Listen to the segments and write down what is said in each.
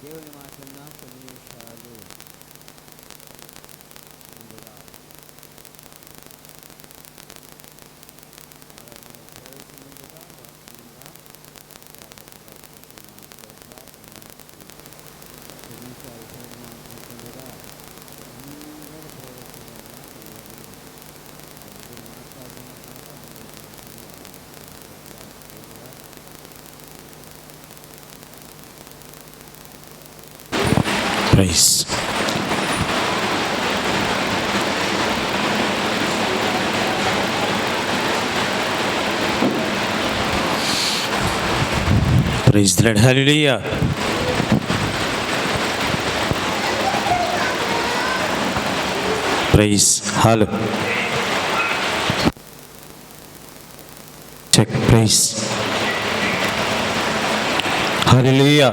దేవుని మాటన్నా కొన్ని నిమిషాలు ముందుగా ముందుగా praise. Praise the lord. Hallelujah. Praise. Hello check. Praise. Hallelujah.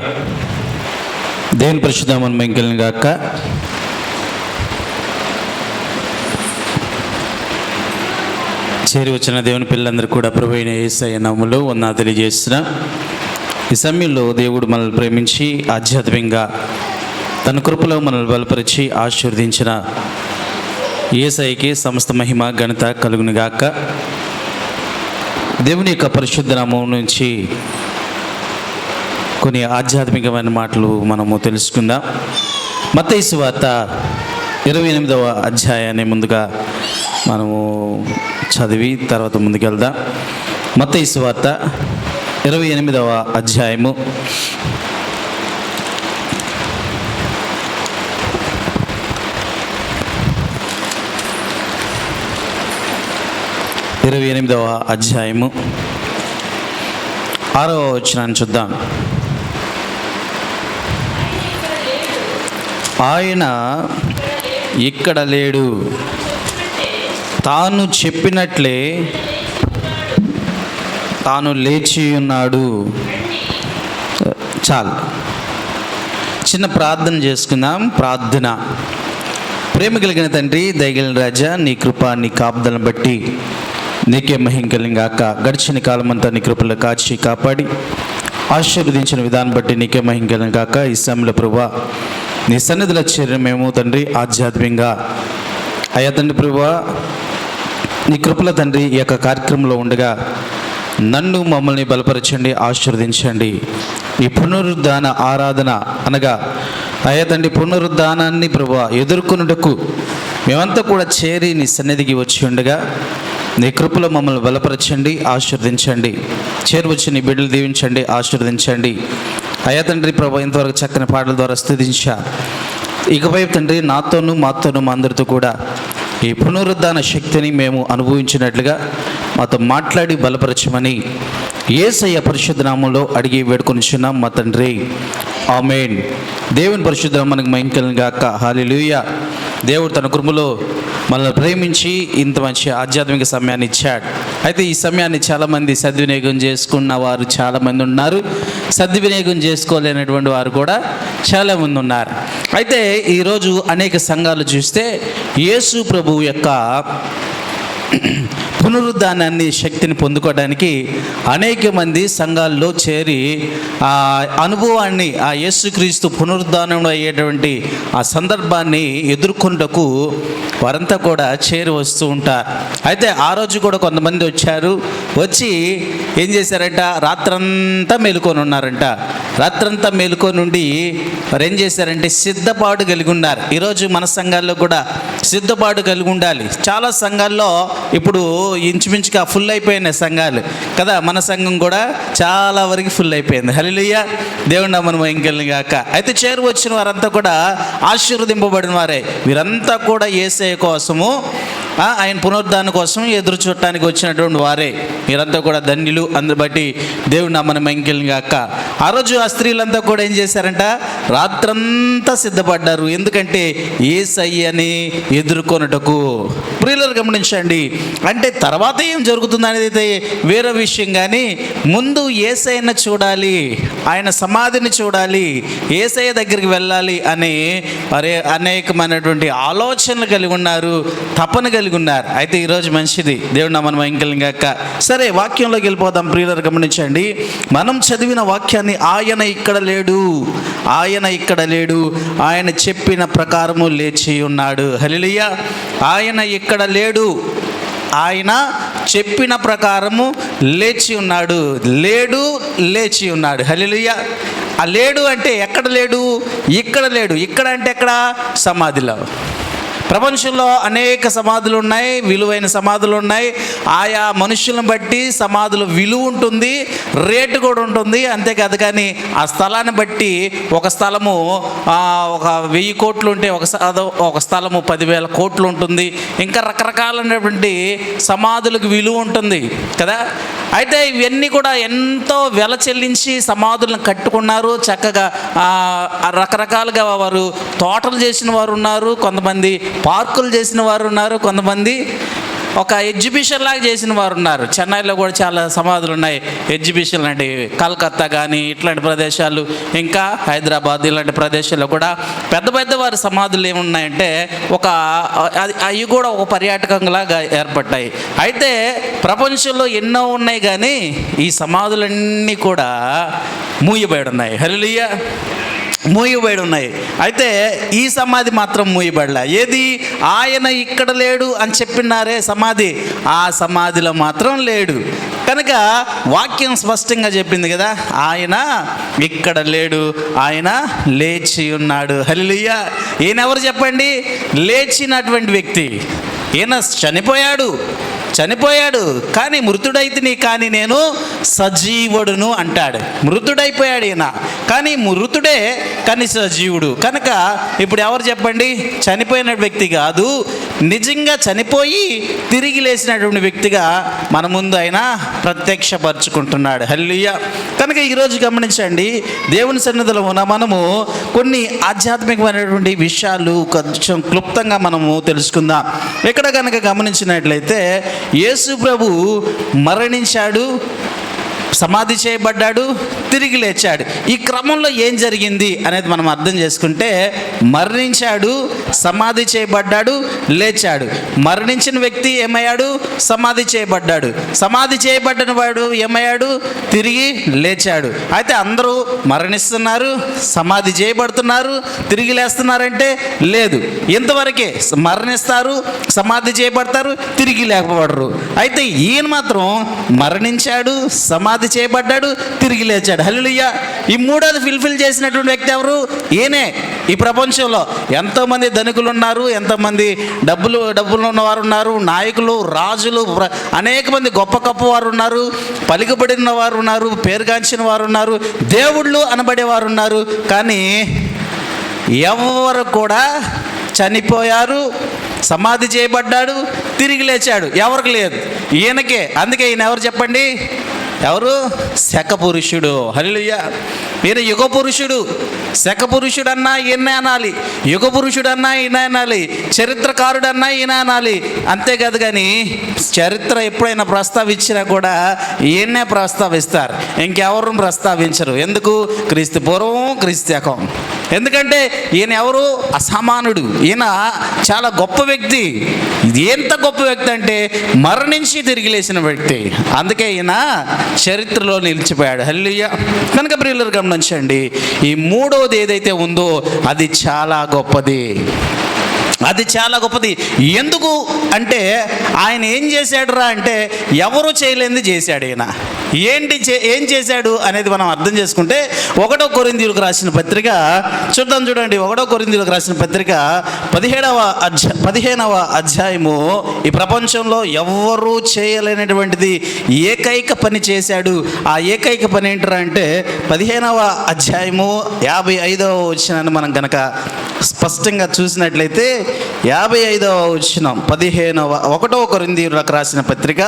దేవుని పరిశుద్ధ నామమున మహిమ కలుగును గాక. చేరి వచ్చిన దేవుని పిల్లలందరూ కూడా ప్రభువైన యేసయ్య నామములో వందనాలు తెలియజేస్తున్నా. ఈ సమయంలో దేవుడు మనల్ని ప్రేమించి ఆధ్యాత్మికంగా తన కృపలో మనల్ని బలపరిచి ఆశీర్వదించిన యేసయ్యకి సమస్త మహిమ ఘనత కలుగును గాక. దేవుని యొక్క పరిశుద్ధ నామం నుంచి కొన్ని ఆధ్యాత్మికమైన మాటలు మనము తెలుసుకుందాం. మత్తయి సువార్త 28వ అధ్యాయాన్ని ముందుగా మనము చదివి తర్వాత ముందుకెళ్దాం. మత్తయి సువార్త 28వ అధ్యాయము 6వ వచనాన్ని చూద్దాం. ఆయన ఇక్కడ లేడు, తాను చెప్పినట్లే తాను లేచి ఉన్నాడు. చాలు, చిన్న ప్రార్థన చేసుకుందాం. ప్రార్థన. ప్రేమ కలిగిన తండ్రి, దయగలిగిన రాజా, నీ కృప నీ కాపుదలను బట్టి నీకే మహిమ కలుగును గాక. గడిచిన కాలం అంతా నీ కృపలో కాచి కాపాడి ఆశీర్వదించిన విధానం బట్టి నీకే మహిమ కలుగును గాక. ఈ సమయంలో ప్రభువా నీ సన్నిధిలో చేరిన మేము తండ్రి ఆధ్యాత్మికంగా అయ్యా తండ్రి ప్రభువా నీ కృపల తండ్రి ఈ యొక్క కార్యక్రమంలో ఉండగా నన్ను మమ్మల్ని బలపరచండి, ఆశీర్వదించండి. ఈ పునరుద్ధాన ఆరాధన అనగా అయ్యా తండ్రి పునరుద్ధానాన్ని ప్రభువా ఎదుర్కొనుటకు మేమంతా కూడా చేరి నీ సన్నిధికి వచ్చి ఉండగా నీ కృపలో మమ్మల్ని బలపరచండి, ఆశీర్వదించండి. చేరువచ్చి నీ బిడ్డలు దీవించండి, ఆశీర్వదించండి. అయ్యా తండ్రి ప్రభు ఇంతవరకు చక్కని పాటల ద్వారా స్తుతించా. ఇకపై తండ్రి నాతోనూ మాతోనూ మా అందరితో కూడా ఈ పునరుద్ధాన శక్తిని మేము అనుభవించినట్లుగా మాతో మాట్లాడి బలపరచమని యేసయ్య పరిశుద్ధ నామములో అడిగి వేడుకొనిచున్నాం మా తండ్రి. ఆమేన్. దేవుని పరిశుద్ధ నామమునకు మహిమ కలుగును గాక. హల్లెలూయా. దేవుడు తన కృపలో మనల్ని ప్రేమించి ఇంత మంచి ఆధ్యాత్మిక సమయాన్ని ఇచ్చాడు. అయితే ఈ సమయాన్ని చాలామంది సద్వినియోగం చేసుకున్న వారు చాలామంది ఉన్నారు, సద్వినియోగం చేసుకోలేనటువంటి వారు కూడా చాలామంది ఉన్నారు. అయితే ఈరోజు అనేక సంఘాలు చూస్తే యేసు ప్రభువు యొక్క పునరుద్ధానాన్ని శక్తిని పొందుకోవడానికి అనేక మంది సంఘాల్లో చేరి ఆ అనుభవాన్ని, ఆ యేసుక్రీస్తు పునరుద్ధానంలో అయ్యేటువంటి ఆ సందర్భాన్ని ఎదుర్కొంటకు వారంతా కూడా చేరి వస్తూ ఉంటారు. అయితే ఆ రోజు కూడా కొంతమంది వచ్చారు. వచ్చి ఏం చేశారంట, రాత్రంతా మేలుకొని ఉన్నారంట. రాత్రంతా మేలుకొని ఉండి వారు ఏం చేశారంటే సిద్ధపాటు కలిగి ఉన్నారు. ఈరోజు మన సంఘాల్లో కూడా సిద్ధపాటు కలిగి ఉండాలి. చాలా సంఘాల్లో ఇప్పుడు ఇంచుమించుగా ఫుల్ అయిపోయినాయి సంఘాలు కదా. మన సంఘం కూడా చాలా వరకు ఫుల్ అయిపోయింది. హల్లెలూయా. దేవుని నామమున మహిమ కలుగును గాక. అయితే చేరు వచ్చిన వారంతా కూడా ఆశీర్వదింపబడిన వారే. వీరంతా కూడా యేసయ్య కోసము, ఆయన పునరుద్ధానం కోసం ఎదురు చూడటానికి వచ్చినటువంటి వారే. మీరంతా కూడా ధన్యులు. అందరి బట్టి దేవుని నామమున మహిమ కలుగును గాక. ఆ రోజు ఆ స్త్రీలంతా కూడా ఏం చేశారంట, రాత్రంతా సిద్ధపడ్డారు. ఎందుకంటే యేసయ్యని ఎదుర్కొనుటకు. ప్రియులారా గమనించండి. అంటే తర్వాత ఏం జరుగుతుంది అనేది అయితే వేరే విషయం, కానీ ముందు యేసయ్యను చూడాలి. ఆయన సమాధిని చూడాలి, యేసయ్య దగ్గరికి వెళ్ళాలి అని అనేకమైనటువంటి ఆలోచనలు కలిగి ఉన్నారు, తపన కలిగి ఉన్నారు. అయితే ఈరోజు మంచిది, దేవుడు నామమున మహిమ కలుగుగాక. సరే, వాక్యంలోకి వెళ్ళిపోదాం. ప్రియులారా గమనించండి, మనం చదివిన వాక్యాన్ని ఆయన ఇక్కడ లేడు, ఆయన ఇక్కడ లేడు, ఆయన చెప్పిన ప్రకారము లేచి ఉన్నాడు. హల్లెలూయా. ఆయన ఇక్కడ లేడు, ఆయన చెప్పిన ప్రకారము లేచి ఉన్నాడు. లేడు, లేచి ఉన్నాడు. హల్లెలూయా. ఆ లేడు అంటే ఎక్కడ లేడు? ఇక్కడ లేడు. ఇక్కడ అంటే ఎక్కడ? సమాధిలో. ప్రపంచంలో అనేక సమాధులు ఉన్నాయి, విలువైన సమాధులు ఉన్నాయి. ఆయా మనుషులను బట్టి సమాధుల విలువ ఉంటుంది, రేటు కూడా ఉంటుంది. అంతేకాదు కానీ ఆ స్థలాన్ని బట్టి ఒక స్థలము 1000 కోట్లు ఉంటే ఒక స్థలము 10,000 కోట్లు ఉంటుంది. ఇంకా రకరకాలైనటువంటి సమాధులకు విలువ ఉంటుంది కదా. అయితే ఇవన్నీ కూడా ఎంతో వెల చెల్లించి సమాధులను కట్టుకున్నారు. చక్కగా రకరకాలుగా వారు తోటలు చేసిన వారు ఉన్నారు, కొంతమంది పార్కులు చేసిన వారు ఉన్నారు, కొంతమంది ఒక ఎగ్జిబిషన్ లాగా చేసిన వారు ఉన్నారు. చెన్నైలో కూడా చాలా సమాధులు ఉన్నాయి, ఎగ్జిబిషన్ లాంటి. కలకత్తా కానీ ఇట్లాంటి ప్రదేశాలు, ఇంకా హైదరాబాద్ ఇలాంటి ప్రదేశాల్లో కూడా పెద్ద పెద్ద వారి సమాధులు ఏమున్నాయంటే అవి కూడా ఒక పర్యాటకంలాగా ఏర్పడ్డాయి. అయితే ప్రపంచంలో ఎన్నో ఉన్నాయి, కానీ ఈ సమాధులన్నీ కూడా మూయబడి ఉన్నాయి. హల్లెలూయా. మూయబడి ఉన్నాయి. అయితే ఈ సమాధి మాత్రం మూయబడలే. ఏది? ఆయన ఇక్కడ లేడు అని చెప్పినారే సమాధి, ఆ సమాధిలో మాత్రం లేడు. కనుక వాక్యం స్పష్టంగా చెప్పింది కదా, ఆయన ఇక్కడ లేడు, ఆయన లేచి ఉన్నాడు. హల్లెలూయా. ఈయన ఎవరు చెప్పండి? లేచినటువంటి వ్యక్తి. ఈయన చనిపోయాడు కానీ మృతుడైతిని, కానీ నేను సజీవుడును అంటాడు. మృతుడైపోయాడు ఈయన, కానీ మృతుడే కానీ సజీవుడు. కనుక ఇప్పుడు ఎవరు చెప్పండి? చనిపోయిన వ్యక్తి కాదు, నిజంగా చనిపోయి తిరిగి లేచినటువంటి వ్యక్తిగా మన ముందు ఆయన ప్రత్యక్షపరుచుకుంటున్నాడు. హల్లెలూయా. కనుక ఈరోజు గమనించండి, దేవుని సన్నిధిలో ఉన్న మనము కొన్ని ఆధ్యాత్మికమైనటువంటి విషయాలు కొంచెం క్లుప్తంగా మనము తెలుసుకుందాం. ఇక్కడ కనుక గమనించినట్లయితే యేసు ప్రభు మరణించాడు, సమాధి చేయబడ్డాడు, తిరిగి లేచాడు. ఈ క్రమంలో ఏం జరిగింది అనేది మనం అర్థం చేసుకుంటే, మరణించాడు, సమాధి చేయబడ్డాడు, లేచాడు. మరణించిన వ్యక్తి ఏమయ్యాడు? సమాధి చేయబడ్డాడు. సమాధి చేయబడ్డిన వాడు ఏమయ్యాడు? తిరిగి లేచాడు. అయితే అందరూ మరణిస్తున్నారు, సమాధి చేయబడుతున్నారు, తిరిగి లేస్తున్నారంటే లేదు. ఇంతవరకే మరణిస్తారు, సమాధి చేయబడతారు, తిరిగి లేకపోవడరు. అయితే ఈయన మాత్రం మరణించాడు, సమాధి చేయబడ్డాడు, తిరిగి లేచాడు. హల్లెలూయా. ఈ మూడోది ఫుల్ఫిల్ చేసినటువంటి వ్యక్తి ఎవరు? ఈయనే. ఈ ప్రపంచంలో ఎంతోమంది ధనికులు ఉన్నారు, ఎంతోమంది డబ్బులు ఉన్నవారు ఉన్నారు, నాయకులు, రాజులు, అనేక మంది గొప్ప వారు ఉన్నారు, పలికబడిన వారు ఉన్నారు, పేరుగాంచిన వారు ఉన్నారు, దేవుళ్ళు అనబడేవారు ఉన్నారు. కానీ ఎవరు కూడా చనిపోయారు, సమాధి చేయబడ్డాడు, తిరిగి లేచాడు. ఎవరికి లేదు, ఈయనకే. అందుకే ఈయన ఎవరు చెప్పండి? ఎవరు? శక పురుషుడు. హల్లెలూయా. ఈయన యుగ పురుషుడు. శక పురుషుడన్నా ఈయన అనాలి, యుగ పురుషుడన్నా ఈయన అనాలి, చరిత్రకారుడన్నా ఈయన అనాలి. అంతేకాదు కానీ చరిత్ర ఎప్పుడైనా ప్రస్తావించినా కూడా ఈయన్నే ప్రస్తావిస్తారు, ఇంకెవరు ప్రస్తావించరు. ఎందుకు? క్రీస్తు పూర్వం, క్రీస్తు శకం. ఎందుకంటే ఈయన ఎవరు? అసమానుడు. ఈయన చాలా గొప్ప వ్యక్తి. ఇది ఎంత గొప్ప వ్యక్తి అంటే మరణించి తిరిగి లేచిన వ్యక్తి. అందుకే ఈయన చరిత్రలో నిలిచిపోయాడు. హల్లెలూయా. కనుక ప్రియులారా గమనించండి, ఈ మూడోది ఏదైతే ఉందో అది చాలా గొప్పది. అది చాలా గొప్పది. ఎందుకు అంటే ఆయన ఏం చేశాడురా అంటే ఎవరు చేయలేనిది చేశాడు. ఈయన ఏం చేశాడు అనేది మనం అర్థం చేసుకుంటే 1 కొరింథీయులకు రాసిన పత్రిక చూడండి. 1 కొరింథీయులకు రాసిన పత్రిక 15వ అధ్యాయము. ఈ ప్రపంచంలో ఎవరు చేయలేనటువంటిది ఏకైక పని చేశాడు. ఆ ఏకైక పని ఏంటరా అంటే 15వ అధ్యాయము 55వ వచనాన్ని మనం కనుక స్పష్టంగా చూసినట్లయితే 55వ వచనం 1 కొరింథీయులకు రాసిన పత్రిక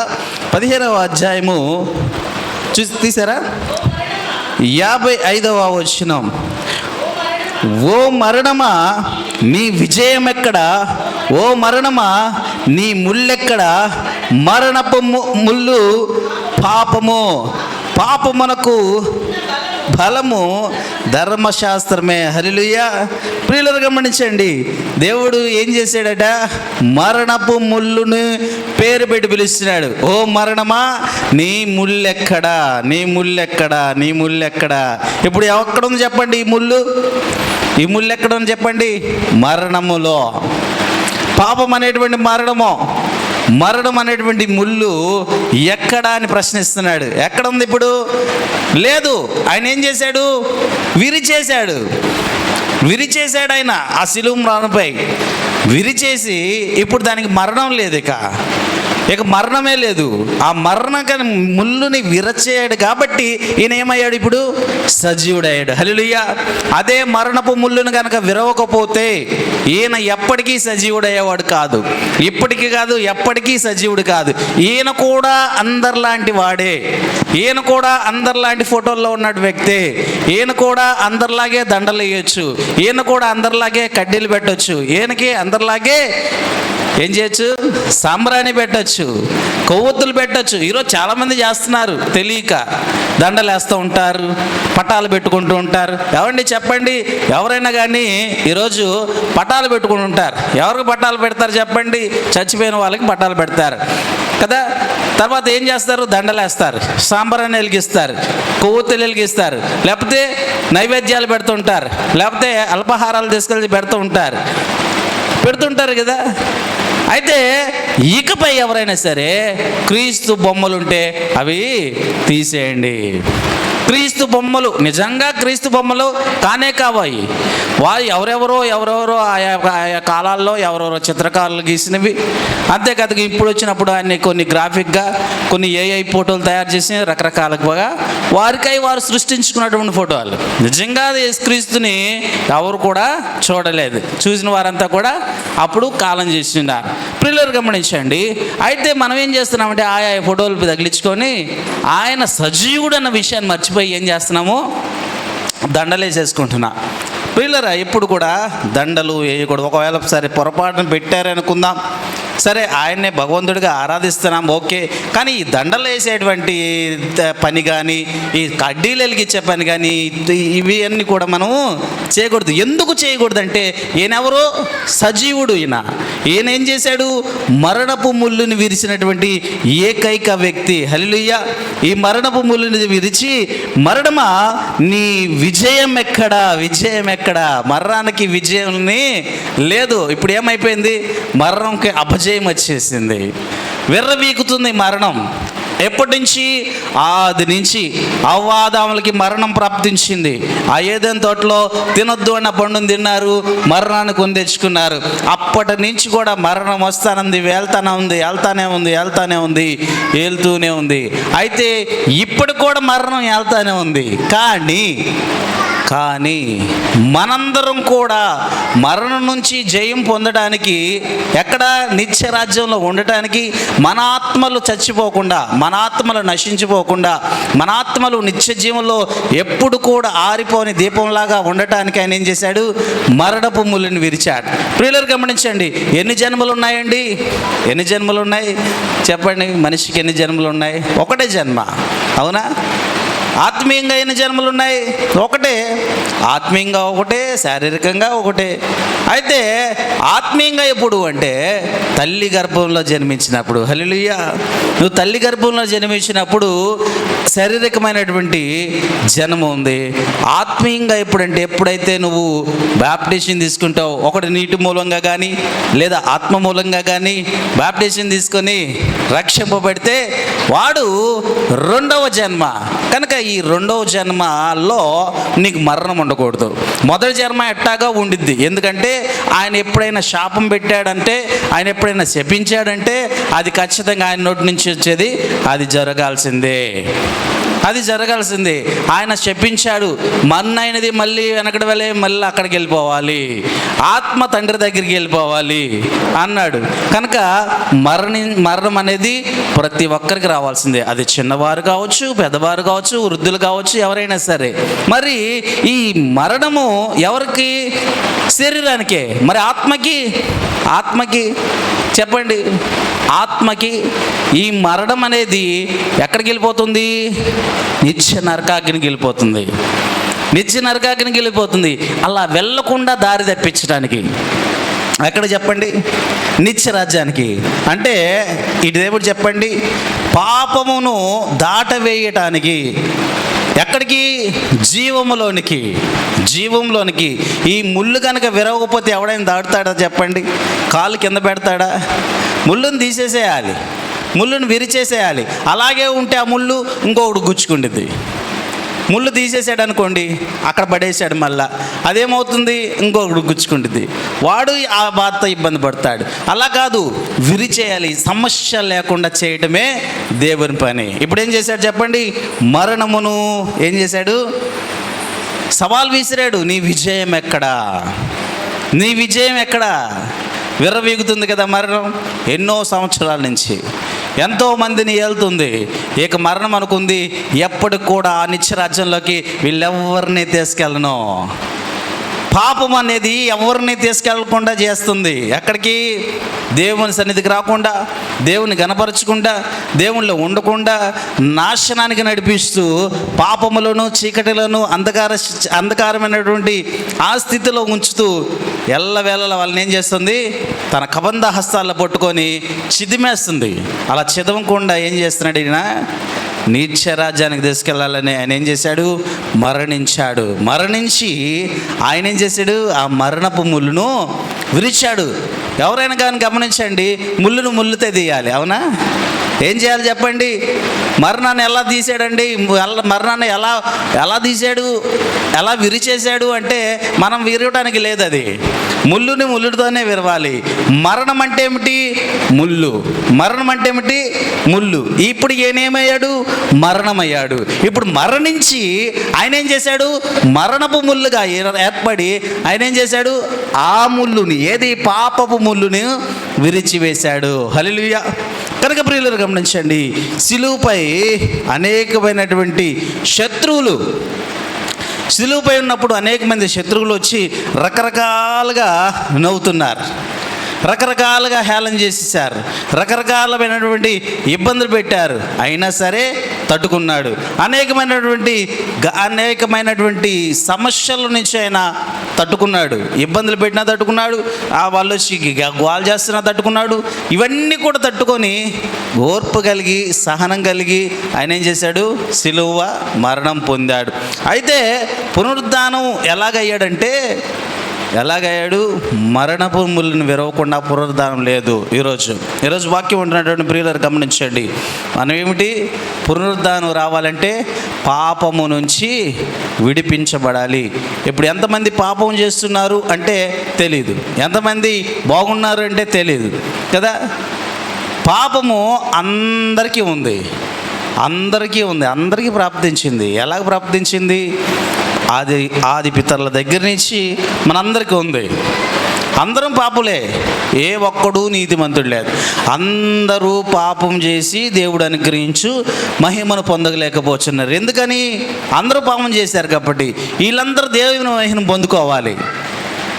15వ అధ్యాయము తీసారా? 55వ వచనం. ఓ మరణమా నీ విజయం ఎక్కడా? ఓ మరణమా నీ ముల్లెక్కడా? మరణపు ముళ్ళు పాపమునకు బలము ధర్మశాస్త్రమే. హల్లెలూయా. ప్రియులను గమనించండి, దేవుడు ఏం చేశాడట? మరణపు ముళ్ళును పేరు పెట్టి పిలుస్తున్నాడు. ఓ మరణమా, నీ ముళ్ళెక్కడా, నీ ముళ్ళెక్కడా, నీ ముళ్ళెక్కడా? ఇప్పుడు ఎక్కడుంది చెప్పండి ఈ ముళ్ళు? ఈ ముళ్ళు ఎక్కడుంది చెప్పండి? మరణములో. పాపం అనేటువంటి మరణం అనేటువంటి ముళ్ళు ఎక్కడా అని ప్రశ్నిస్తున్నాడు. ఎక్కడ ఉంది ఇప్పుడు? లేదు. ఆయన ఏం చేశాడు? విరిచేశాడు ఆయన ఆ శిలువ మ్రానుపై విరిచేసి ఇప్పుడు దానికి మరణం లేదు, ఇక మరణమే లేదు. ఆ మరణం ముళ్ళుని విరచేయాడు కాబట్టి ఈయన ఏమయ్యాడు? ఇప్పుడు సజీవుడయ్యాడు. హల్లెలూయా. అదే మరణపు ముళ్ళును కనుక విరవకపోతే ఈయన ఎప్పటికీ సజీవుడయ్యేవాడు కాదు. ఇప్పటికీ కాదు, ఎప్పటికీ సజీవుడు కాదు. ఈయన కూడా అందరిలాంటి వాడే. ఈయన కూడా అందరిలాంటి ఫోటోల్లో ఉన్న వ్యక్తే. ఈయన కూడా అందరిలాగే దండలు వేయచ్చు. ఈయన కూడా అందరిలాగే కడ్డీలు పెట్టచ్చు. ఈయనకి అందరిలాగే ఏం చేయొచ్చు? సాంబ్రాణి పెట్టచ్చు, కొవ్వొత్తులు పెట్టచ్చు. ఈరోజు చాలామంది చేస్తున్నారు, తెలియక దండలు వేస్తూ ఉంటారు, పటాలు పెట్టుకుంటూ ఉంటారు. ఎవండి చెప్పండి, ఎవరైనా కానీ ఈరోజు పటాలు పెట్టుకుంటూ ఉంటారు. ఎవరికి పటాలు పెడతారు చెప్పండి? చచ్చిపోయిన వాళ్ళకి పటాలు పెడతారు కదా. తర్వాత ఏం చేస్తారు? దండలు వేస్తారు, సాంబ్రాణి వెలిగిస్తారు, కొవ్వొత్తులు వెలిగిస్తారు, లేకపోతే నైవేద్యాలు పెడుతుంటారు, లేకపోతే అల్పాహారాలు తీసుకెళ్ళి పెడుతుంటారు కదా. అయితే ఇకపై ఎవరైనా సరే క్రీస్తు బొమ్మలుంటే అవి తీసేయండి. క్రీస్తు బొమ్మలు నిజంగా క్రీస్తు బొమ్మలు కానే కావాయి. వారు ఎవరెవరో ఆయా కాలాల్లో ఎవరెవరో చిత్రకారులు గీసినవి. అంతేకాదు ఇప్పుడు వచ్చినప్పుడు అన్ని కొన్ని గ్రాఫిక్గా కొన్ని ఏఐ ఫోటోలు తయారు చేసి రకరకాలుగా వారు సృష్టించుకున్నటువంటి ఫోటోలు. నిజంగా క్రీస్తుని ఎవరు కూడా చూడలేదు. చూసిన వారంతా కూడా అప్పుడు కాలం చేస్తున్నారు. ప్రియులారా గమనించండి. అయితే మనం ఏం చేస్తున్నామంటే ఆయా ఫోటోలు తగిలించుకొని ఆయన సజీవుడు అన్న విషయాన్ని మర్చిపోయి ఏం చేస్తున్నాము? దండలేసేసుకుంటున్నా. ప్రియులారా ఎప్పుడు కూడా దండలు వేయకూడదు. ఒకవేళ సరే పొరపాటున పెట్టారనుకుందాం, సరే ఆయన్నే భగవంతుడిగా ఆరాధిస్తున్నాం, ఓకే. కానీ ఈ దండలు వేసేటువంటి పని కానీ, ఈ కడ్డీలు వెలిగించే పని కానీ, ఇవి అన్నీ కూడా మనము చేయకూడదు. ఎందుకు చేయకూడదు అంటే ఈయనెవరో సజీవుడు. ఈయన ఏం చేశాడు? మరణపు ముళ్ళుని విరిచినటువంటి ఏకైక వ్యక్తి. హల్లెలూయా. ఈ మరణపు ముళ్ళుని విరిచి, మరణమా నీ విజయం ఎక్కడా? మరణానికి విజయం లేదు. ఇప్పుడు ఏమైపోయింది? మరణంకి అపజయం వచ్చేసింది. విర్రవీగుతుంది మరణం. ఎప్పటి నుంచి? ఆది నుంచి అవ్వాదాములకి మరణం ప్రాప్తించింది. ఆ ఏదైనా తోటలో తినొద్దు అన్న పండును తిన్నారు, మరణాన్ని కొని తెచ్చుకున్నారు. అప్పటి నుంచి కూడా మరణం వస్తానంది, వెళ్తానే ఉంది, ఏళ్తూనే ఉంది. అయితే ఇప్పుడు కూడా మరణం వెళ్తానే ఉంది. కానీ మనందరం కూడా మరణం నుంచి జయం పొందడానికి, ఎక్కడ నిత్య రాజ్యంలో ఉండటానికి, మన ఆత్మలు చచ్చిపోకుండా, మన ఆత్మలు నశించిపోకుండా, మన ఆత్మలు నిత్య జీవంలో ఎప్పుడు కూడా ఆరిపోని దీపంలాగా ఉండటానికి ఆయన ఏం చేశాడు? మరణపు ముళ్ళుని విరిచాడు. ప్రియులారా గమనించండి. ఎన్ని జన్మలు ఉన్నాయండి? ఎన్ని జన్మలు ఉన్నాయి చెప్పండి? మనిషికి ఎన్ని జన్మలు ఉన్నాయి? ఒకటే జన్మ, అవునా? ఆత్మీయంగా ఎన్ని జన్మలు ఉన్నాయి? ఒకటే. ఆత్మీయంగా ఒకటే, శారీరకంగా ఒకటే. అయితే ఆత్మీయంగా ఎప్పుడు అంటే తల్లి గర్భంలో జన్మించినప్పుడు. హల్లెలూయా. నువ్వు తల్లి గర్భంలో జన్మించినప్పుడు శారీరకమైనటువంటి జన్మ ఉంది. ఆత్మీయంగా ఎప్పుడంటే ఎప్పుడైతే నువ్వు బాప్టిజం తీసుకుంటావు, ఒకటి నీటి మూలంగా కానీ లేదా ఆత్మ మూలంగా కానీ బాప్టిజం తీసుకొని రక్షింపబడితే వాడు రెండవ జన్మ. కనుక ఈ రెండవ జన్మలో నీకు మరణం ఉండకూడదు. మొదటి జన్మ ఎట్టాగా ఉండిద్ది. ఎందుకంటే ఆయన ఎప్పుడైనా శాపం పెట్టాడంటే, ఆయన ఎప్పుడైనా శపించాడంటే అది ఖచ్చితంగా ఆయన నోటి నుంచి వచ్చేది, అది జరగాల్సిందే. ఆయన శపించాడు, మన్నైనది మళ్ళీ వెనకటి వెళ్ళే మళ్ళీ అక్కడికి వెళ్ళిపోవాలి, ఆత్మ తండ్రి దగ్గరికి వెళ్ళిపోవాలి అన్నాడు. కనుక మరణం అనేది ప్రతి ఒక్కరికి రావాల్సిందే. అది చిన్నవారు కావచ్చు, పెద్దవారు కావచ్చు, వృద్ధులు కావచ్చు, ఎవరైనా సరే. మరి ఈ మరణము ఎవరికి? శరీరానికే. మరి ఆత్మకి చెప్పండి. ఆత్మకి ఈ మరణం అనేది ఎక్కడికి వెళ్ళిపోతుంది? నిత్య నరకాగ్నికి వెళ్ళిపోతుంది. నిత్య నరకాగ్నికి వెళ్ళిపోతుంది. అలా వెళ్ళకుండా దారి తప్పించడానికి ఎక్కడ చెప్పండి? నిత్య రాజ్యానికి. అంటే ఇటు దేవుడు చెప్పండి, పాపమును దాటవేయటానికి ఎక్కడికి? జీవములోనికి. జీవంలోనికి. ఈ ముళ్ళు కనుక విరవకపోతే ఎవడైనా దాటుతాడా చెప్పండి? కాలు కింద పెడతాడా? ముళ్ళును తీసేసేయాలి, ముళ్ళును విరిచేసేయాలి. అలాగే ఉంటే ఆ ముళ్ళు ఇంకొకటి గుచ్చుకుంటుంది. ముళ్ళు తీసేసాడు అనుకోండి, అక్కడ పడేసాడు, మళ్ళా అదేమవుతుంది? ఇంకొకటి గుచ్చుకుంటుంది. వాడు ఆ బాధతో ఇబ్బంది పడతాడు. అలా కాదు, విరిచేయాలి. సమస్య లేకుండా చేయటమే దేవుని పని. ఇప్పుడు ఏం చేశాడు చెప్పండి? మరణమును ఏం చేశాడు? సవాల్ విసిరాడు. నీ విజయం ఎక్కడా? నీ విజయం ఎక్కడా? విర్రవీగుతుంది కదా మరణం. ఎన్నో సంవత్సరాల నుంచి ఎంతోమందిని ఏలుతుంది. ఇక మరణం అనుకుంది, ఎప్పటికి కూడా ఆ నిత్య రాజ్యంలోకి వీళ్ళెవరిని తీసుకెళ్ళను. పాపం అనేది ఎవరిని తీసుకెళ్ళకుండా చేస్తుంది. ఎక్కడికి? దేవుని సన్నిధికి రాకుండా, దేవుని గణపరచకుండా, దేవునిలో ఉండకుండా నాశనానికి నడిపిస్తూ, పాపములను, చీకటిలను, అంధకారమైనటువంటి ఆ స్థితిలో ఉంచుతూ ఎల్లవేళలా వాళ్ళని ఏం చేస్తుంది? తన కబంధ హస్తాల్లో పట్టుకొని చిదిమేస్తుంది. అలా చిదవకుండా ఏం చేస్తున్నాడు ఈయన? నిత్య రాజ్యానికి తీసుకెళ్ళాలని ఆయన ఏం చేశాడు? మరణించాడు. మరణించి ఆయన ఏం చేశాడు? ఆ మరణపు ముళ్ళును విరిచాడు. ఎవరైనా కానీ గమనించండి, ముళ్ళును ముళ్ళుతే తీయాలి, అవునా? ఏం చేయాలి చెప్పండి? మరణాన్ని ఎలా తీసాడండి? మరణాన్ని ఎలా తీసాడు? ఎలా విరిచేశాడు అంటే మనం విరగటానికి లేదు. అది ముళ్ళుని ముళ్ళుతోనే విరవాలి. మరణం అంటే ఏమిటి? ముళ్ళు. మరణం అంటే ఏమిటి? ముళ్ళు. ఇప్పుడు ఈయనేమయ్యాడు? మరణమయ్యాడు. ఇప్పుడు మరణించి ఆయన ఏం చేశాడు? మరణపు ముళ్ళుగా ఏర్పడి ఆయన ఏం చేశాడు? ఆ ముళ్ళుని, ఏది? పాపపు ముళ్ళుని విరిచివేశాడు. హల్లెలూయా. కనుక ప్రియులు గమనించండి, సిలువపై అనేకమైనటువంటి శత్రువులు, సిలువపై ఉన్నప్పుడు అనేక మంది శత్రువులు వచ్చి రకరకాలుగా నవ్వుతున్నారు, రకరకాలుగా హేళన చేసేసారు, రకరకాలమైనటువంటి ఇబ్బందులు పెట్టారు. అయినా సరే తట్టుకున్నాడు. అనేకమైనటువంటి సమస్యల నుంచి ఆయన తట్టుకున్నాడు. ఇబ్బందులు పెట్టినా తట్టుకున్నాడు, వాళ్ళు వచ్చి గోల్ చేస్తున్నా తట్టుకున్నాడు. ఇవన్నీ కూడా తట్టుకొని ఓర్పు కలిగి, సహనం కలిగి ఆయన ఏం చేశాడు? సిలువ మరణం పొందాడు. అయితే పునరుద్ధానం ఎలాగయ్యాడంటే, మరణపు ముళ్ళను విరవకుండా పునరుద్ధానం లేదు. ఈరోజు వాక్యం ఉంటున్నటువంటి ప్రియులను గమనించండి. మనం ఏమిటి? పునరుద్ధానం రావాలంటే పాపము నుంచి విడిపించబడాలి. ఇప్పుడు ఎంతమంది పాపం చేస్తున్నారు అంటే తెలీదు, ఎంతమంది బాగున్నారు అంటే తెలీదు కదా. పాపము అందరికీ ఉంది, అందరికీ ప్రాప్తించింది. ఎలాగ ప్రాప్తించింది? ఆది పితరుల దగ్గర నుంచి మనందరికీ ఉంది. అందరం పాపులే, ఏ ఒక్కడు నీతిమంతుడు లేదు. అందరూ పాపం చేసి దేవుడు అనుగ్రహించు మహిమను పొందలేకపోతున్నారు. ఎందుకని? అందరూ పాపం చేశారు కాబట్టి. వీళ్ళందరూ దేవుని మహిమను పొందుకోవాలి.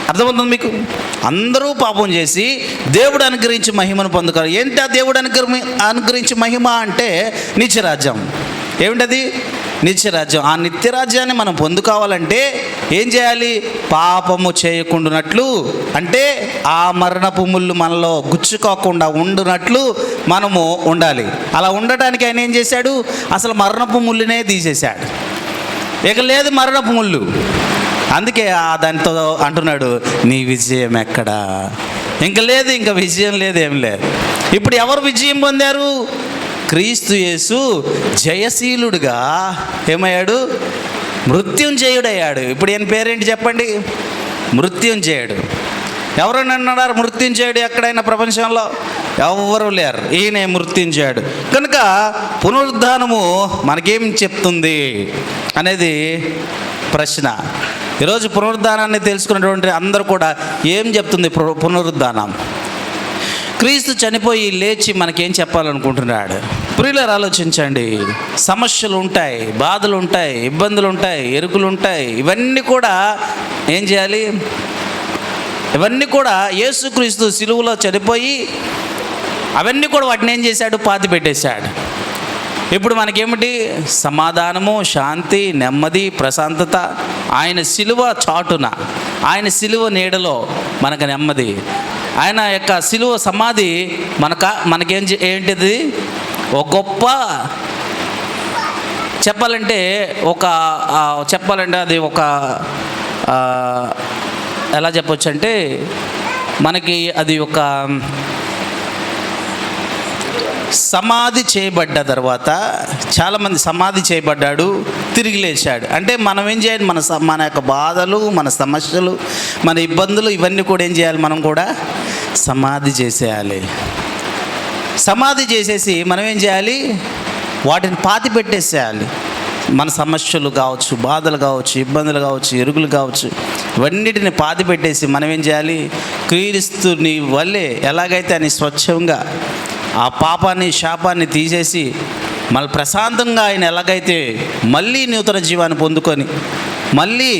అర్థమవుతుంది మీకు? అందరూ పాపం చేసి దేవుడు అనుగ్రహించి మహిమను పొందుకోవాలి. ఏంటి ఆ దేవుడు అనుగ్రహించి మహిమ అంటే? నిత్యరాజ్యం. ఏమిటది? నిత్యరాజ్యం. ఆ నిత్యరాజ్యాన్ని మనం పొందుకోవాలంటే ఏం చేయాలి? పాపము చేయకుండానట్లు, అంటే ఆ మరణపు ముళ్ళు మనలో గుచ్చుకోకుండా ఉండునట్లు మనము ఉండాలి. అలా ఉండటానికి ఆయన ఏం చేశాడు? అసలు మరణపు ముళ్ళునే తీసేశాడు. ఇక లేదు మరణపు ముళ్ళు. అందుకే దానితో అంటున్నాడు, నీ విజయం ఎక్కడా? ఇంకా లేదు, ఇంకా విజయం లేదు, ఏం లేదు. ఇప్పుడు ఎవరు విజయం పొందారు? క్రీస్తు యేసు జయశీలుడుగా ఏమయ్యాడు? మృత్యుంజయుడయ్యాడు. ఇప్పుడు ఈయన పేరేంటి చెప్పండి? మృత్యుంజయుడు. ఎవరైనా అన్నారు మృత్యుంజయుడు ఎక్కడైనా ప్రపంచంలో? ఎవరు లేరు. ఈయనే మృత్యుంజయుడు. కనుక పునరుద్ధానము మనకేం చెప్తుంది అనేది ప్రశ్న. ఈరోజు పునరుద్ధానాన్ని తెలుసుకున్నటువంటి అందరూ కూడా ఏం చెప్తుంది పునరుద్ధానం? క్రీస్తు చనిపోయి లేచి మనకేం చెప్పాలనుకుంటున్నాడు? ప్రియులారా ఆలోచించండి. సమస్యలు ఉంటాయి, బాధలు ఉంటాయి, ఇబ్బందులు ఉంటాయి, ఎరుకులు ఉంటాయి. ఇవన్నీ కూడా ఏం చేయాలి? ఇవన్నీ కూడా యేసుక్రీస్తు సిలువలో చనిపోయి అవన్నీ కూడా వాటిని ఏం చేశాడు? పాతి పెట్టేశాడు. ఇప్పుడు మనకేమిటి? సమాధానము, శాంతి, నెమ్మది, ప్రశాంతత ఆయన సిలువ చాటున, ఆయన సిలువ నీడలో మనకు నెమ్మది. ఆయన యొక్క సిలువ సమాధి ఏంటిది? ఒక గొప్ప చెప్పాలంటే అది ఒక ఎలా చెప్పొచ్చు అంటే మనకి అది ఒక సమాధి చేయబడ్డ తర్వాత, చాలామంది సమాధి చేయబడ్డాడు, తిరిగి లేచాడు అంటే మనం ఏం చేయాలి? మన యొక్క బాధలు, మన సమస్యలు, మన ఇబ్బందులు ఇవన్నీ కూడా ఏం చేయాలి? మనం కూడా సమాధి చేసేయాలి. సమాధి చేసేసి మనం ఏం చేయాలి? వాటిని పాతి పెట్టేసేయాలి. మన సమస్యలు కావచ్చు, బాధలు కావచ్చు, ఇబ్బందులు కావచ్చు, ఎరుగులు కావచ్చు, ఇవన్నిటిని పాతి పెట్టేసి మనం ఏం చేయాలి? క్రీస్తుని వల్లే ఎలాగైతే అని స్వచ్ఛంగా ఆ పాపాన్ని, శాపాన్ని తీసేసి మళ్ళీ ప్రశాంతంగా ఆయన ఎలాగైతే మళ్ళీ నూతన జీవాన్ని పొందుకొని మళ్ళీ